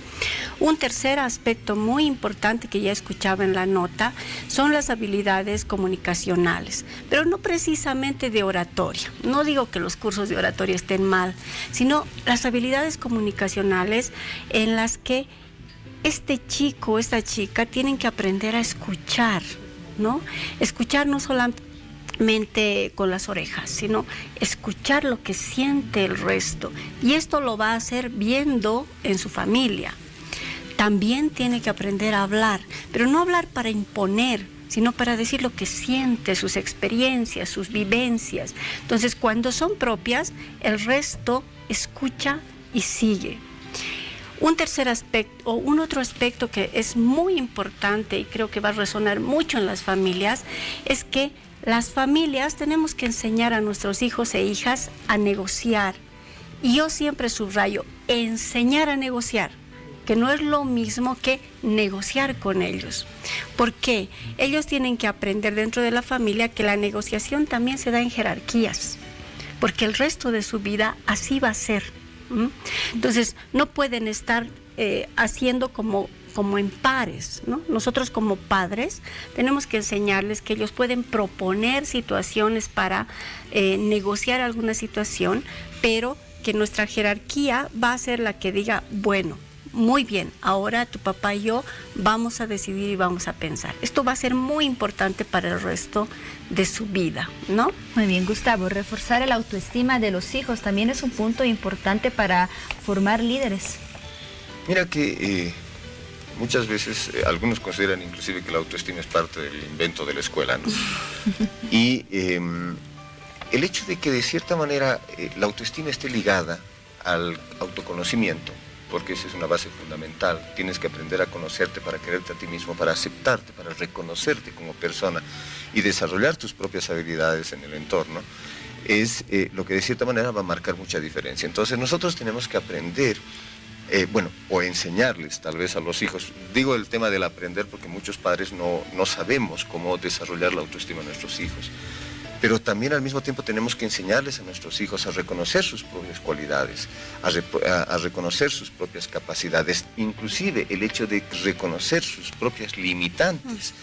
Un tercer aspecto muy importante que ya escuchaba en la nota son las habilidades comunicacionales, pero no precisamente de oratoria. No digo que los cursos de oratoria estén mal, sino las habilidades comunicacionales en las que este chico, esta chica tienen que aprender a escuchar, ¿no? Escuchar no con las orejas, sino escuchar lo que siente el resto. Y esto lo va a hacer viendo en su familia. También tiene que aprender a hablar, pero no hablar para imponer, sino para decir lo que siente, sus experiencias, sus vivencias. Entonces, cuando son propias, el resto escucha y sigue. Un tercer aspecto, o un otro aspecto que es muy importante y creo que va a resonar mucho en las familias, es que las familias tenemos que enseñar a nuestros hijos e hijas a negociar. Y yo siempre subrayo, enseñar a negociar, que no es lo mismo que negociar con ellos. ¿Por qué? Ellos tienen que aprender dentro de la familia que la negociación también se da en jerarquías, porque el resto de su vida así va a ser. Entonces, no pueden estar haciendo como en pares, ¿no? Nosotros como padres tenemos que enseñarles que ellos pueden proponer situaciones para negociar alguna situación, pero que nuestra jerarquía va a ser la que diga, bueno, muy bien, ahora tu papá y yo vamos a decidir y vamos a pensar. Esto va a ser muy importante para el resto de su vida, ¿no? Muy bien, Gustavo, reforzar la autoestima de los hijos también es un punto importante para formar líderes. Mira que muchas veces algunos consideran inclusive que la autoestima es parte del invento de la escuela, ¿no? Y el hecho de que de cierta manera la autoestima esté ligada al autoconocimiento, porque esa es una base fundamental. Tienes que aprender a conocerte para quererte a ti mismo, para aceptarte, para reconocerte como persona y desarrollar tus propias habilidades en el entorno, es lo que de cierta manera va a marcar mucha diferencia. Entonces nosotros tenemos que aprender, o enseñarles tal vez a los hijos. Digo el tema del aprender porque muchos padres no sabemos cómo desarrollar la autoestima de nuestros hijos. Pero también al mismo tiempo tenemos que enseñarles a nuestros hijos a reconocer sus propias cualidades, a reconocer sus propias capacidades, inclusive el hecho de reconocer sus propias limitantes.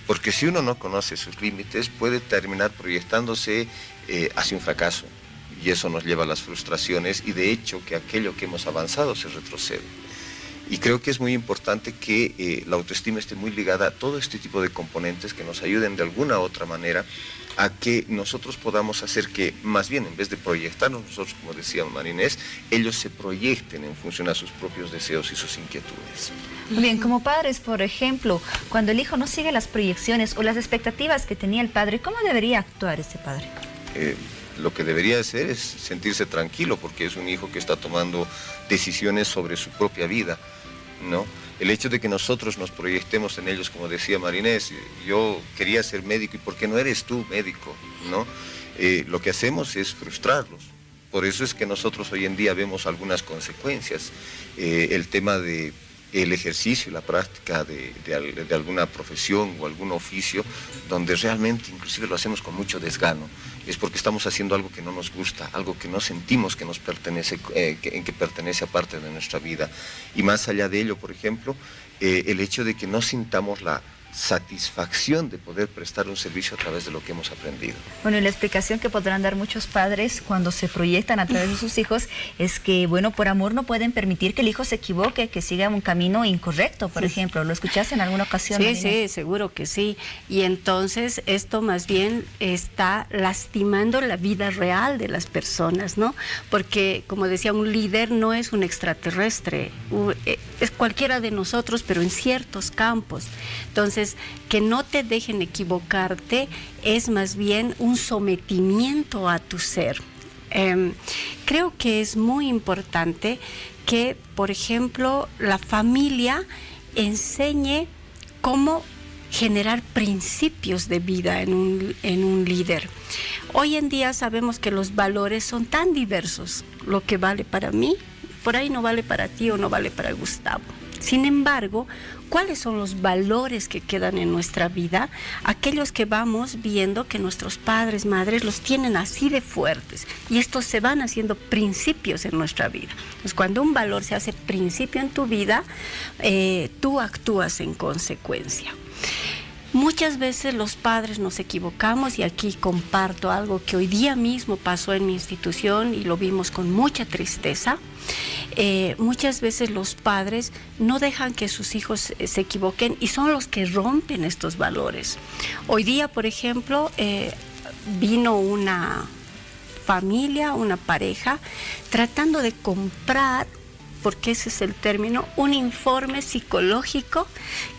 Porque si uno no conoce sus límites, puede terminar proyectándose hacia un fracaso. Y eso nos lleva a las frustraciones y de hecho que aquello que hemos avanzado se retrocede. Y creo que es muy importante que la autoestima esté muy ligada a todo este tipo de componentes que nos ayuden de alguna u otra manera a que nosotros podamos hacer que, más bien, en vez de proyectarnos nosotros, como decía Marinés, ellos se proyecten en función a sus propios deseos y sus inquietudes. Muy bien, como padres, por ejemplo, cuando el hijo no sigue las proyecciones o las expectativas que tenía el padre, ¿cómo debería actuar ese padre? Lo que debería hacer es sentirse tranquilo, porque es un hijo que está tomando decisiones sobre su propia vida, ¿no? El hecho de que nosotros nos proyectemos en ellos, como decía Marinés, yo quería ser médico, ¿y por qué no eres tú médico? ¿No? Lo que hacemos es frustrarlos. Por eso es que nosotros hoy en día vemos algunas consecuencias. El tema de el ejercicio y la práctica de alguna profesión o algún oficio, donde realmente inclusive lo hacemos con mucho desgano, es porque estamos haciendo algo que no nos gusta, algo que no sentimos que nos pertenece, que pertenece a parte de nuestra vida. Y más allá de ello, por ejemplo, el hecho de que no sintamos la satisfacción de poder prestar un servicio a través de lo que hemos aprendido. Bueno, y la explicación que podrán dar muchos padres cuando se proyectan a través de sus hijos es que, bueno, por amor no pueden permitir que el hijo se equivoque, que siga un camino incorrecto, por ejemplo. ¿Lo escuchaste en alguna ocasión? Sí, sí, seguro que sí. Y entonces esto más bien está lastimando la vida real de las personas, ¿no? Porque, como decía, un líder no es un extraterrestre, es cualquiera de nosotros, pero en ciertos campos. Entonces, que no te dejen equivocarte es más bien un sometimiento a tu ser. Creo que es muy importante que, por ejemplo, la familia enseñe cómo generar principios de vida en un líder. Hoy en día sabemos que los valores son tan diversos. Lo que vale para mí, por ahí no vale para ti o no vale para Gustavo. Sin embargo, ¿cuáles son los valores que quedan en nuestra vida? Aquellos que vamos viendo que nuestros padres, madres los tienen así de fuertes y estos se van haciendo principios en nuestra vida. Entonces, cuando un valor se hace principio en tu vida, tú actúas en consecuencia. Muchas veces los padres nos equivocamos y aquí comparto algo que hoy día mismo pasó en mi institución y lo vimos con mucha tristeza. Muchas veces los padres no dejan que sus hijos se equivoquen y son los que rompen estos valores. Hoy día, por ejemplo, vino una familia, una pareja, tratando de comprar, porque ese es el término, un informe psicológico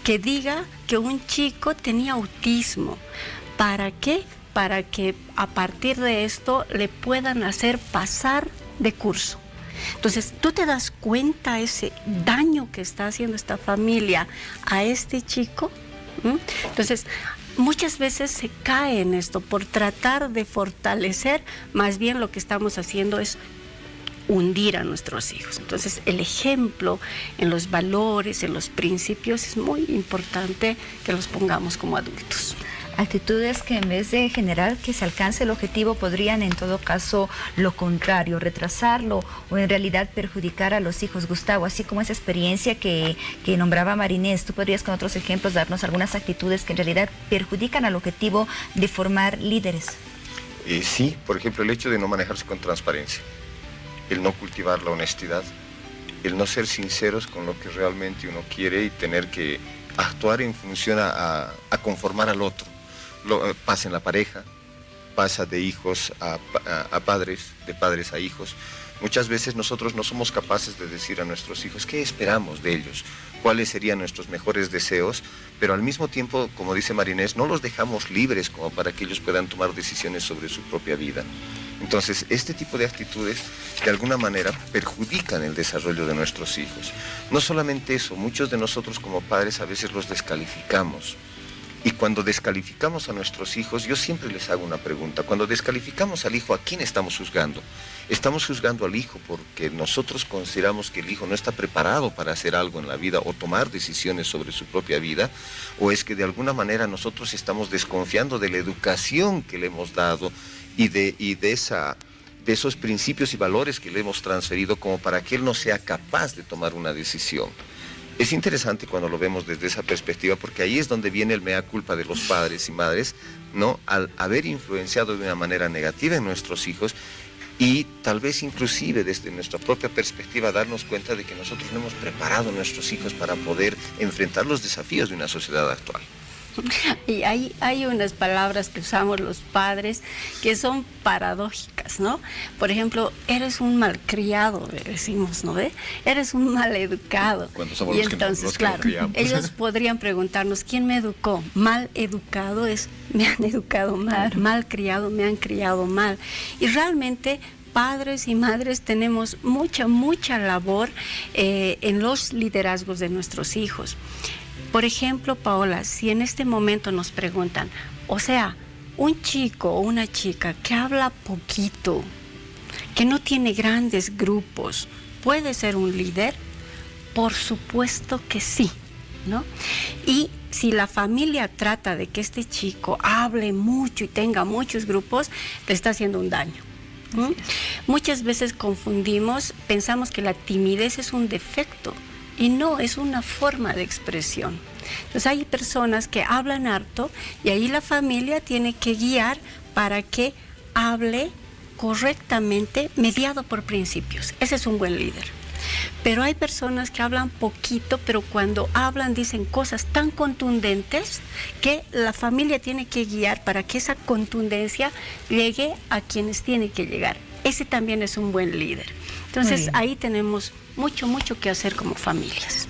que diga que un chico tenía autismo. ¿Para qué? Para que a partir de esto le puedan hacer pasar de curso. Entonces, tú te das cuenta ese daño que está haciendo esta familia a este chico. Entonces, muchas veces se cae en esto por tratar de fortalecer, más bien lo que estamos haciendo es hundir a nuestros hijos. Entonces, el ejemplo en los valores, en los principios, es muy importante que los pongamos como adultos. Actitudes que en vez de generar que se alcance el objetivo podrían en todo caso lo contrario, retrasarlo o en realidad perjudicar a los hijos. Gustavo, así como esa experiencia que nombraba Marinés, ¿tú podrías con otros ejemplos darnos algunas actitudes que en realidad perjudican al objetivo de formar líderes? Sí, por ejemplo, el hecho de no manejarse con transparencia, el no cultivar la honestidad, el no ser sinceros con lo que realmente uno quiere y tener que actuar en función a conformar al otro. Pasa en la pareja, pasa de hijos a padres, de padres a hijos. Muchas veces nosotros no somos capaces de decir a nuestros hijos qué esperamos de ellos, cuáles serían nuestros mejores deseos, pero al mismo tiempo, como dice Marinés, no los dejamos libres como para que ellos puedan tomar decisiones sobre su propia vida. Entonces, este tipo de actitudes de alguna manera perjudican el desarrollo de nuestros hijos. No solamente eso, muchos de nosotros como padres a veces los descalificamos. Y cuando descalificamos a nuestros hijos, yo siempre les hago una pregunta. Cuando descalificamos al hijo, ¿a quién estamos juzgando? ¿Estamos juzgando al hijo porque nosotros consideramos que el hijo no está preparado para hacer algo en la vida o tomar decisiones sobre su propia vida? ¿O es que de alguna manera nosotros estamos desconfiando de la educación que le hemos dado y de esos principios y valores que le hemos transferido como para que él no sea capaz de tomar una decisión? Es interesante cuando lo vemos desde esa perspectiva, porque ahí es donde viene el mea culpa de los padres y madres, ¿no? Al haber influenciado de una manera negativa en nuestros hijos y tal vez inclusive desde nuestra propia perspectiva darnos cuenta de que nosotros no hemos preparado a nuestros hijos para poder enfrentar los desafíos de una sociedad actual. Y hay unas palabras que usamos los padres que son paradójicas, ¿no? Por ejemplo, eres un malcriado, decimos, ¿no ve? Eres un maleducado. Cuando somos y los entonces, que claro, no criamos. ellos podrían preguntarnos, ¿quién me educó? Mal educado es, me han educado mal, mal criado, me han criado mal. Y realmente padres y madres tenemos mucha labor en los liderazgos de nuestros hijos. Por ejemplo, Paola, si en este momento nos preguntan, o sea, un chico o una chica que habla poquito, que no tiene grandes grupos, ¿puede ser un líder? Por supuesto que sí, ¿no? Y si la familia trata de que este chico hable mucho y tenga muchos grupos, le está haciendo un daño. Muchas veces confundimos, pensamos que la timidez es un defecto. Y no, es una forma de expresión. Entonces hay personas que hablan harto y ahí la familia tiene que guiar para que hable correctamente, mediado por principios. Ese es un buen líder. Pero hay personas que hablan poquito, pero cuando hablan dicen cosas tan contundentes que la familia tiene que guiar para que esa contundencia llegue a quienes tiene que llegar. Ese también es un buen líder. Entonces ahí tenemos mucho que hacer como familias.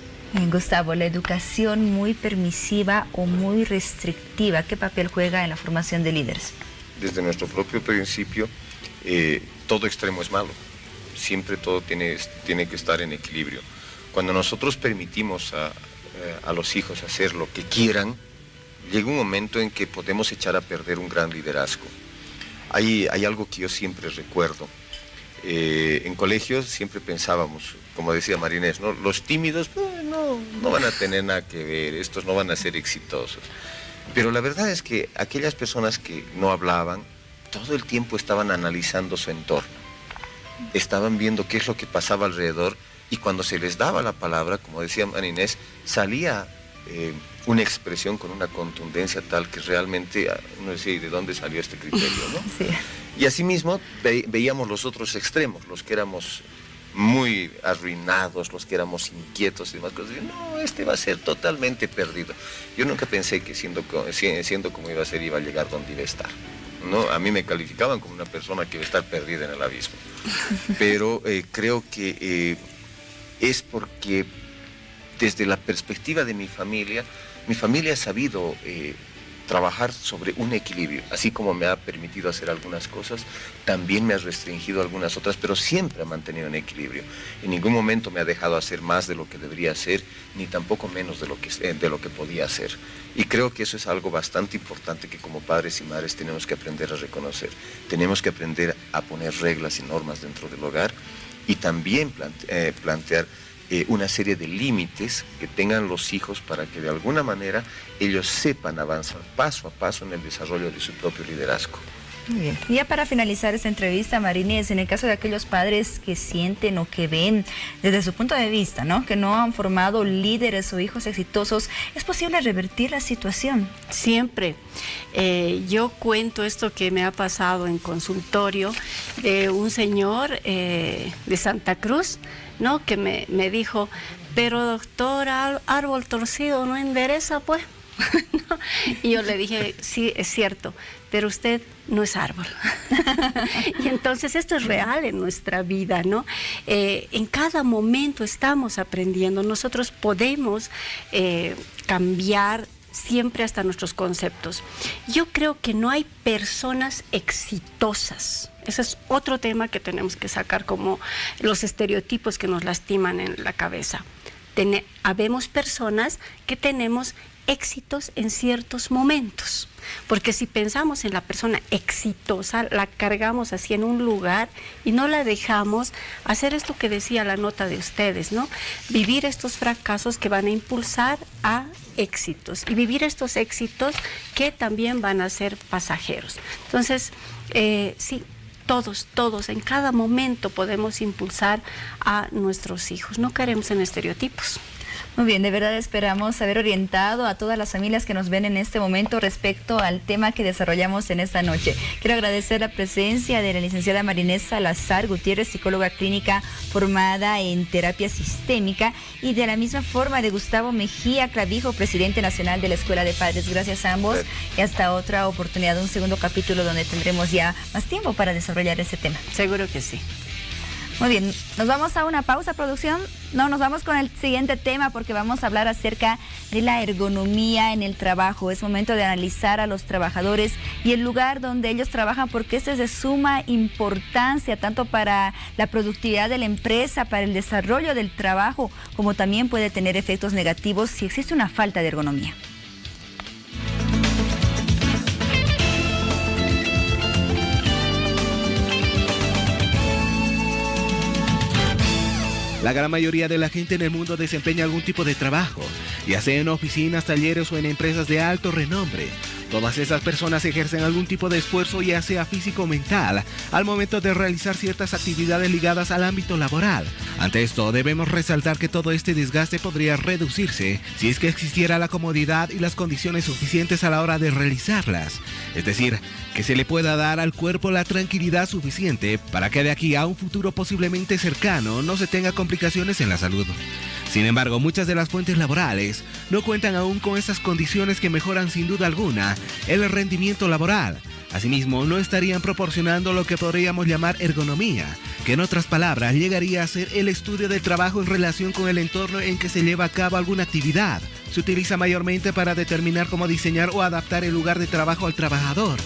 Gustavo, la educación muy permisiva o muy restrictiva, ¿qué papel juega en la formación de líderes? Desde nuestro propio principio, todo extremo es malo. Siempre todo tiene que estar en equilibrio. Cuando nosotros permitimos a los hijos hacer lo que quieran, llega un momento en que podemos echar a perder un gran liderazgo. Hay algo que yo siempre recuerdo. En colegios siempre pensábamos, como decía Marinés, ¿no? Los tímidos no van a tener nada que ver, estos no van a ser exitosos. Pero la verdad es que aquellas personas que no hablaban, todo el tiempo estaban analizando su entorno. Estaban viendo qué es lo que pasaba alrededor y cuando se les daba la palabra, como decía Marinés, salía una expresión con una contundencia tal que realmente uno decía, ¿y de dónde salió este criterio, no? Sí. Y asimismo veíamos los otros extremos, los que éramos muy arruinados, los que éramos inquietos y demás cosas. No, este va a ser totalmente perdido. Yo nunca pensé que siendo como iba a ser, iba a llegar donde iba a estar, ¿no? A mí me calificaban como una persona que iba a estar perdida en el abismo. Pero creo que es porque desde la perspectiva de mi familia ha sabido trabajar sobre un equilibrio, así como me ha permitido hacer algunas cosas, también me ha restringido algunas otras, pero siempre ha mantenido un equilibrio. En ningún momento me ha dejado hacer más de lo que debería hacer, ni tampoco menos de lo que podía hacer. Y creo que eso es algo bastante importante que como padres y madres tenemos que aprender a reconocer. Tenemos que aprender a poner reglas y normas dentro del hogar y también plantear una serie de límites que tengan los hijos para que de alguna manera ellos sepan avanzar paso a paso en el desarrollo de su propio liderazgo. Muy bien. Y ya para finalizar esta entrevista, Marinés, en el caso de aquellos padres que sienten o que ven desde su punto de vista, ¿no?, que no han formado líderes o hijos exitosos, ¿es posible revertir la situación? Siempre. Yo cuento esto que me ha pasado en consultorio de un señor de Santa Cruz, ¿no?, que me dijo, pero doctor, árbol torcido no endereza, pues. ¿No? Y yo le dije, sí, es cierto, pero usted no es árbol. Y entonces esto es real en nuestra vida, ¿no? En cada momento estamos aprendiendo. Nosotros podemos cambiar siempre hasta nuestros conceptos. Yo creo que no hay personas exitosas. Ese es otro tema que tenemos que sacar, como los estereotipos que nos lastiman en la cabeza. Habemos personas que tenemos éxitos en ciertos momentos, porque si pensamos en la persona exitosa, la cargamos así en un lugar y no la dejamos hacer esto que decía la nota de ustedes, ¿no? Vivir estos fracasos que van a impulsar a éxitos y vivir estos éxitos que también van a ser pasajeros. Entonces, sí, todos, en cada momento podemos impulsar a nuestros hijos. No caeremos en estereotipos. Muy bien, de verdad esperamos haber orientado a todas las familias que nos ven en este momento respecto al tema que desarrollamos en esta noche. Quiero agradecer la presencia de la licenciada Marinés Salazar Gutiérrez, psicóloga clínica formada en terapia sistémica, y de la misma forma de Gustavo Mejía Clavijo, presidente nacional de la Escuela de Padres. Gracias a ambos y hasta otra oportunidad, un segundo capítulo donde tendremos ya más tiempo para desarrollar ese tema. Seguro que sí. Muy bien, nos vamos a una pausa, producción. No, nos vamos con el siguiente tema porque vamos a hablar acerca de la ergonomía en el trabajo. Es momento de analizar a los trabajadores y el lugar donde ellos trabajan, porque esto es de suma importancia tanto para la productividad de la empresa, para el desarrollo del trabajo, como también puede tener efectos negativos si existe una falta de ergonomía. La gran mayoría de la gente en el mundo desempeña algún tipo de trabajo, ya sea en oficinas, talleres o en empresas de alto renombre. Todas esas personas ejercen algún tipo de esfuerzo, ya sea físico o mental, al momento de realizar ciertas actividades ligadas al ámbito laboral. Ante esto, debemos resaltar que todo este desgaste podría reducirse si es que existiera la comodidad y las condiciones suficientes a la hora de realizarlas. Es decir, que se le pueda dar al cuerpo la tranquilidad suficiente para que de aquí a un futuro posiblemente cercano no se tenga complicaciones en la salud. Sin embargo, muchas de las fuentes laborales no cuentan aún con estas condiciones que mejoran sin duda alguna el rendimiento laboral. Asimismo, no estarían proporcionando lo que podríamos llamar ergonomía, que en otras palabras llegaría a ser el estudio del trabajo en relación con el entorno en que se lleva a cabo alguna actividad. Se utiliza mayormente para determinar cómo diseñar o adaptar el lugar de trabajo al trabajador,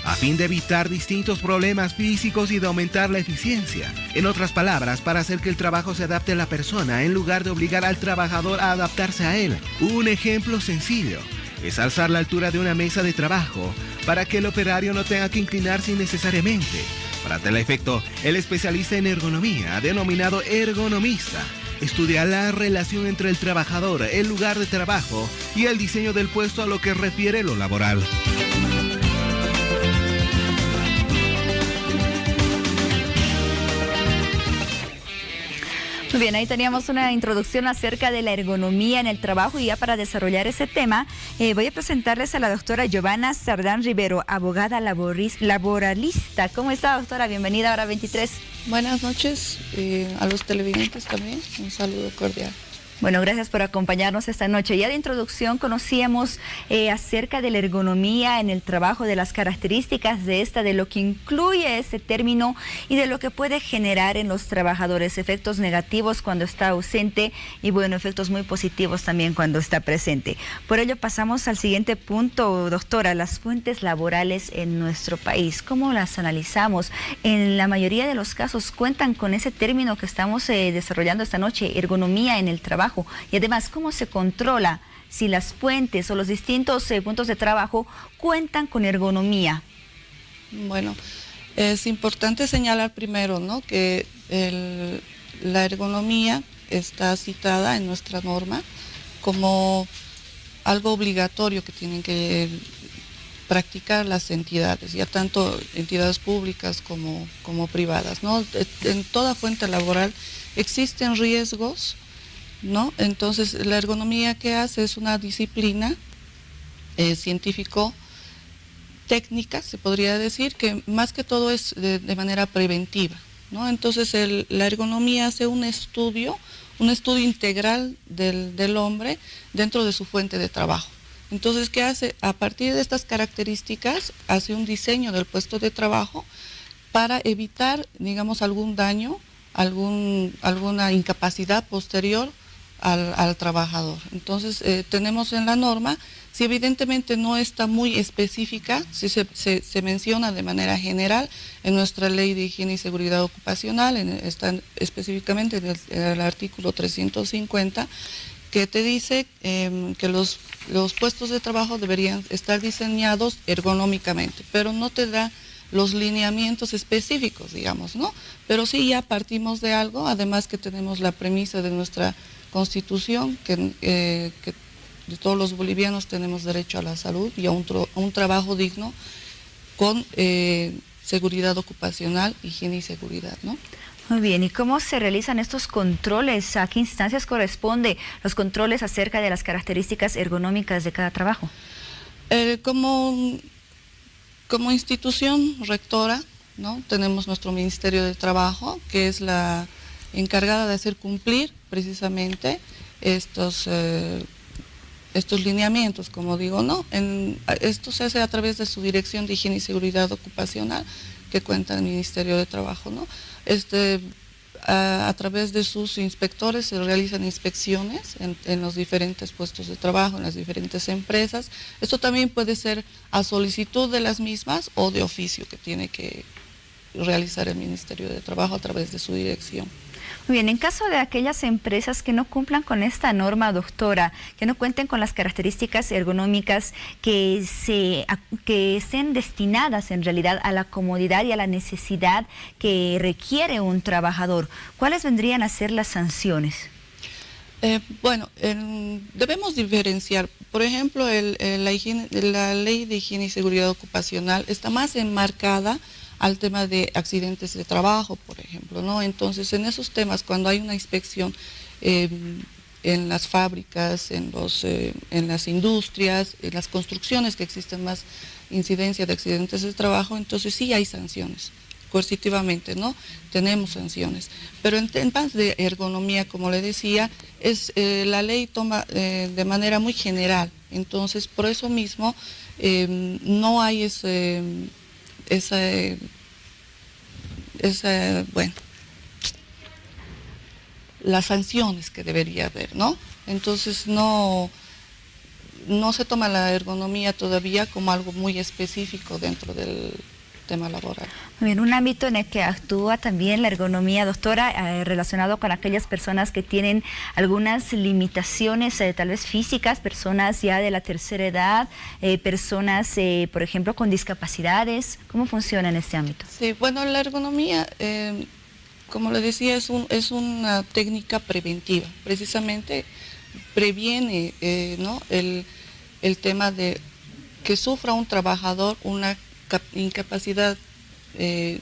a fin de evitar distintos problemas físicos y de aumentar la eficiencia. En otras palabras, para hacer que el trabajo se adapte a la persona en lugar de obligar al trabajador a adaptarse a él. Un ejemplo sencillo es alzar la altura de una mesa de trabajo para que el operario no tenga que inclinarse innecesariamente. Para tal efecto, el especialista en ergonomía, denominado ergonomista, estudia la relación entre el trabajador, el lugar de trabajo y el diseño del puesto a lo que refiere lo laboral. Muy bien, ahí teníamos una introducción acerca de la ergonomía en el trabajo, y ya para desarrollar ese tema voy a presentarles a la doctora Giovanna Sardán Rivero, abogada laboralista. ¿Cómo está, doctora? Bienvenida a Hora 23. Buenas noches, a los televidentes también, un saludo cordial. Bueno, gracias por acompañarnos esta noche. Ya de introducción conocíamos acerca de la ergonomía en el trabajo, de las características de esta, de lo que incluye ese término y de lo que puede generar en los trabajadores, efectos negativos cuando está ausente y bueno, efectos muy positivos también cuando está presente. Por ello pasamos al siguiente punto, doctora, las fuentes laborales en nuestro país. ¿Cómo las analizamos? En la mayoría de los casos cuentan con ese término que estamos desarrollando esta noche, ergonomía en el trabajo. Y además, ¿cómo se controla si las fuentes o los distintos puntos de trabajo cuentan con ergonomía? Bueno, es importante señalar primero, ¿no?, que la ergonomía está citada en nuestra norma como algo obligatorio que tienen que practicar las entidades, ya tanto entidades públicas como privadas, ¿no? En toda fuente laboral existen riesgos, ¿no? Entonces la ergonomía que hace es una disciplina científico-técnica, se podría decir, que más que todo es de manera preventiva, ¿no? Entonces la ergonomía hace un estudio integral del hombre dentro de su fuente de trabajo. Entonces, ¿qué hace? A partir de estas características, hace un diseño del puesto de trabajo para evitar, digamos, algún daño, alguna incapacidad posterior al trabajador. Entonces, tenemos en la norma, si evidentemente no está muy específica, si se menciona de manera general en nuestra Ley de Higiene y Seguridad Ocupacional, está específicamente en el artículo 350, que te dice que los puestos de trabajo deberían estar diseñados ergonómicamente, pero no te da los lineamientos específicos, digamos, ¿no? Pero sí ya partimos de algo, además que tenemos la premisa de nuestra Constitución, que de todos los bolivianos tenemos derecho a la salud y a un trabajo digno con seguridad ocupacional, higiene y seguridad, ¿no? Muy bien, ¿y cómo se realizan estos controles? ¿A qué instancias corresponde los controles acerca de las características ergonómicas de cada trabajo? Como institución rectora, ¿no?, tenemos nuestro Ministerio de Trabajo, que es la encargada de hacer cumplir precisamente estos lineamientos, como digo, ¿no? Esto se hace a través de su Dirección de Higiene y Seguridad Ocupacional, que cuenta el Ministerio de Trabajo, ¿no? A través de sus inspectores se realizan inspecciones en los diferentes puestos de trabajo, en las diferentes empresas. Esto también puede ser a solicitud de las mismas o de oficio que tiene que realizar el Ministerio de Trabajo a través de su dirección. Muy bien, en caso de aquellas empresas que no cumplan con esta norma, doctora, que no cuenten con las características ergonómicas que estén destinadas en realidad a la comodidad y a la necesidad que requiere un trabajador, ¿cuáles vendrían a ser las sanciones? Bueno, debemos diferenciar. Por ejemplo, la Ley de Higiene y Seguridad Ocupacional está más enmarcada al tema de accidentes de trabajo, por ejemplo, ¿no? Entonces, en esos temas, cuando hay una inspección en las fábricas, en las industrias, en las construcciones que existen más incidencia de accidentes de trabajo, entonces sí hay sanciones, coercitivamente, ¿no? Tenemos sanciones. Pero en temas de ergonomía, como le decía, la ley toma de manera muy general. Entonces, por eso mismo, no hay las sanciones que debería haber, ¿no? Entonces no se toma la ergonomía todavía como algo muy específico dentro del tema laboral. Bien, un ámbito en el que actúa también la ergonomía, doctora, relacionado con aquellas personas que tienen algunas limitaciones tal vez físicas, personas ya de la tercera edad, personas, por ejemplo, con discapacidades. ¿Cómo funciona en este ámbito? Sí, bueno, la ergonomía, como le decía, es una técnica preventiva. Precisamente previene ¿no?, el tema de que sufra un trabajador una incapacidad,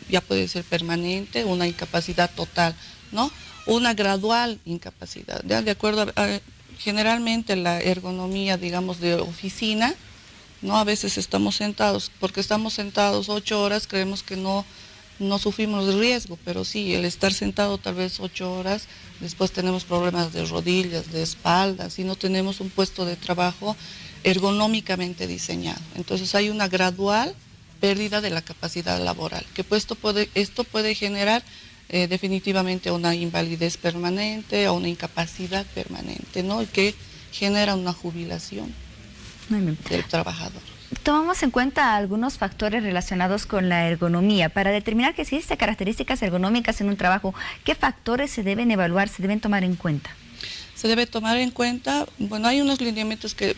ya puede ser permanente, una incapacidad total, ¿no? Una gradual incapacidad, ¿ya? De acuerdo generalmente la ergonomía, digamos, de oficina, ¿no? A veces estamos sentados, porque estamos sentados 8 horas, creemos que no no sufrimos el riesgo, pero sí, el estar sentado tal vez 8 horas, después tenemos problemas de rodillas, de espalda, si no tenemos un puesto de trabajo ergonómicamente diseñado. Entonces hay una gradual pérdida de la capacidad laboral, que pues esto puede generar definitivamente una invalidez permanente o una incapacidad permanente, ¿no? Y que genera una jubilación del trabajador. Tomamos en cuenta algunos factores relacionados con la ergonomía. Para determinar que existen características ergonómicas en un trabajo, ¿qué factores se deben evaluar, se deben tomar en cuenta? Se debe tomar en cuenta, bueno, hay unos lineamientos que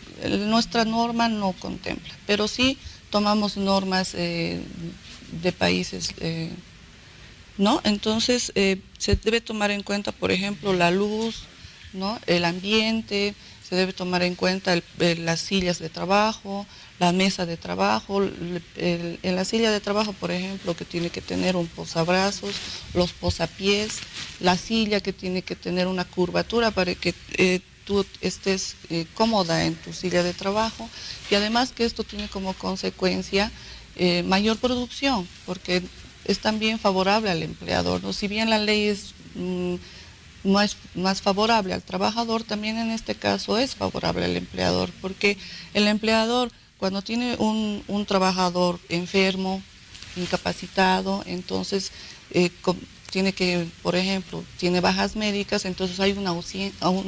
nuestra norma no contempla, pero sí tomamos normas de países, ¿no? Entonces, se debe tomar en cuenta, por ejemplo, la luz, ¿no? El ambiente, se debe tomar en cuenta las sillas de trabajo, la mesa de trabajo, en la silla de trabajo, por ejemplo, que tiene que tener un posabrazos, los posapiés, la silla que tiene que tener una curvatura para que tú estés cómoda en tu silla de trabajo, y además que esto tiene como consecuencia mayor producción, porque es también favorable al empleador, ¿no? Si bien la ley es más favorable al trabajador, también en este caso es favorable al empleador, porque el empleador, cuando tiene un trabajador enfermo, incapacitado, entonces tiene que, por ejemplo, tiene bajas médicas, entonces hay una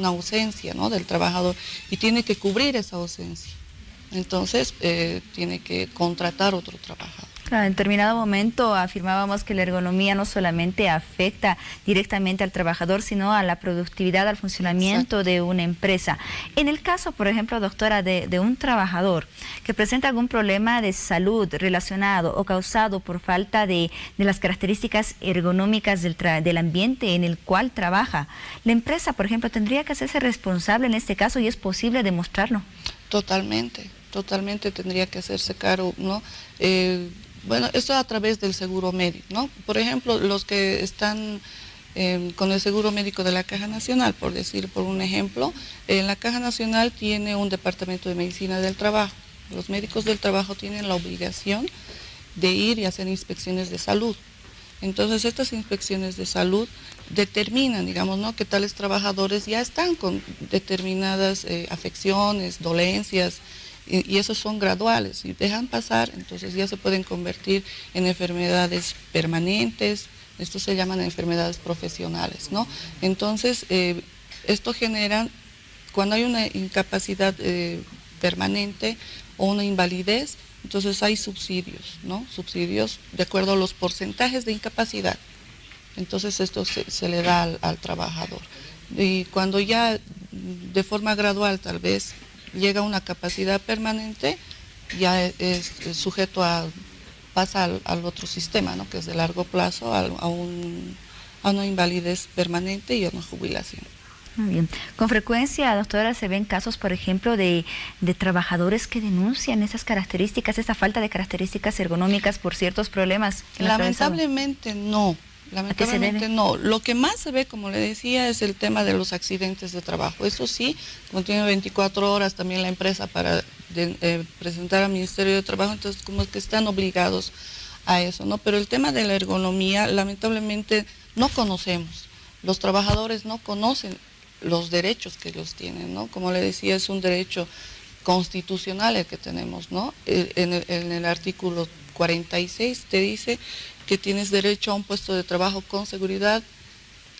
ausencia, ¿no? del trabajador, y tiene que cubrir esa ausencia. Entonces tiene que contratar otro trabajador. Claro, en determinado momento afirmábamos que la ergonomía no solamente afecta directamente al trabajador, sino a la productividad, al funcionamiento de una empresa. En el caso, por ejemplo, doctora, de un trabajador que presenta algún problema de salud relacionado o causado por falta de las características ergonómicas del ambiente en el cual trabaja, la empresa, por ejemplo, tendría que hacerse responsable en este caso, y es posible demostrarlo. Totalmente tendría que hacerse cargo, ¿no? Bueno, esto a través del seguro médico, ¿no? Por ejemplo, los que están con el seguro médico de la Caja Nacional, por decir por un ejemplo, la Caja Nacional tiene un departamento de medicina del trabajo. Los médicos del trabajo tienen la obligación de ir y hacer inspecciones de salud. Entonces, estas inspecciones de salud determinan, digamos, ¿no? que tales trabajadores ya están con determinadas afecciones, dolencias, y esos son graduales. Si dejan pasar, entonces ya se pueden convertir en enfermedades permanentes. Esto se llaman enfermedades profesionales, ¿no? Entonces, esto genera, cuando hay una incapacidad permanente o una invalidez, entonces hay subsidios, ¿no? Subsidios de acuerdo a los porcentajes de incapacidad. Entonces esto se le da al trabajador. Y cuando ya de forma gradual tal vez llega a una capacidad permanente, ya es sujeto pasa al otro sistema, ¿no? que es de largo plazo, a una invalidez permanente y a una jubilación. Muy bien. Con frecuencia, doctora, se ven casos, por ejemplo, de trabajadores que denuncian esas características, esa falta de características ergonómicas por ciertos problemas. Lamentablemente no. Lamentablemente no. Lo que más se ve, como le decía, es el tema de los accidentes de trabajo. Eso sí, como tiene 24 horas también la empresa para presentar al Ministerio de Trabajo, entonces como que están obligados a eso, ¿no? Pero el tema de la ergonomía, lamentablemente no conocemos. Los trabajadores no conocen los derechos que ellos tienen, ¿no? Como le decía, es un derecho constitucional el que tenemos, ¿no? En el artículo 46 te dice que tienes derecho a un puesto de trabajo con seguridad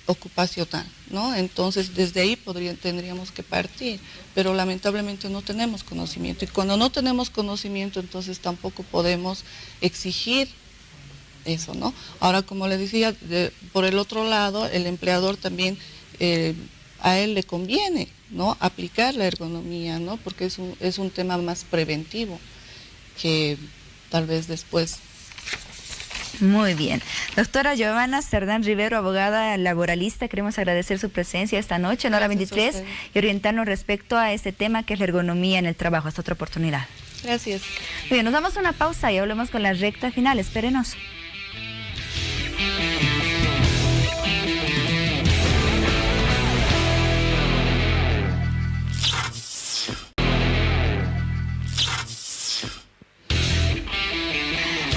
ocupacional, ¿no? Entonces, desde ahí tendríamos que partir, pero lamentablemente no tenemos conocimiento. Y cuando no tenemos conocimiento, entonces tampoco podemos exigir eso, ¿no? Ahora, como le decía, por el otro lado, el empleador también, a él le conviene, ¿no? Aplicar la ergonomía, ¿no? Porque es un tema más preventivo que tal vez después. Muy bien. Doctora Giovanna Cerdán Rivero, abogada laboralista, queremos agradecer su presencia esta noche en Hora 23 y orientarnos respecto a este tema que es la ergonomía en el trabajo. Hasta otra oportunidad. Gracias. Muy bien, nos damos una pausa y hablemos con la recta final. Espérenos.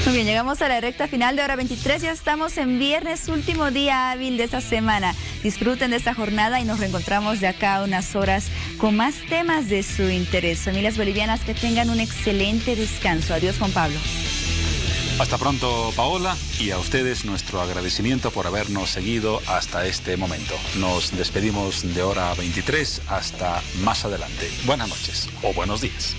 Muy bien, llegamos Llegamos a la recta final de Hora 23, ya estamos en viernes, último día hábil de esta semana. Disfruten de esta jornada y nos reencontramos de acá a unas horas con más temas de su interés. Familias bolivianas, que tengan un excelente descanso. Adiós, Juan Pablo. Hasta pronto, Paola, y a ustedes nuestro agradecimiento por habernos seguido hasta este momento. Nos despedimos de Hora 23 hasta más adelante. Buenas noches o buenos días.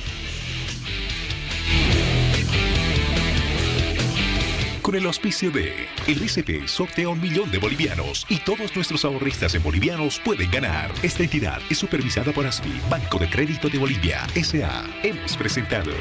Con el auspicio de el BCP sortea 1 millón de bolivianos y todos nuestros ahorristas en bolivianos pueden ganar. Esta entidad es supervisada por ASFI, Banco de Crédito de Bolivia, S.A. Hemos presentado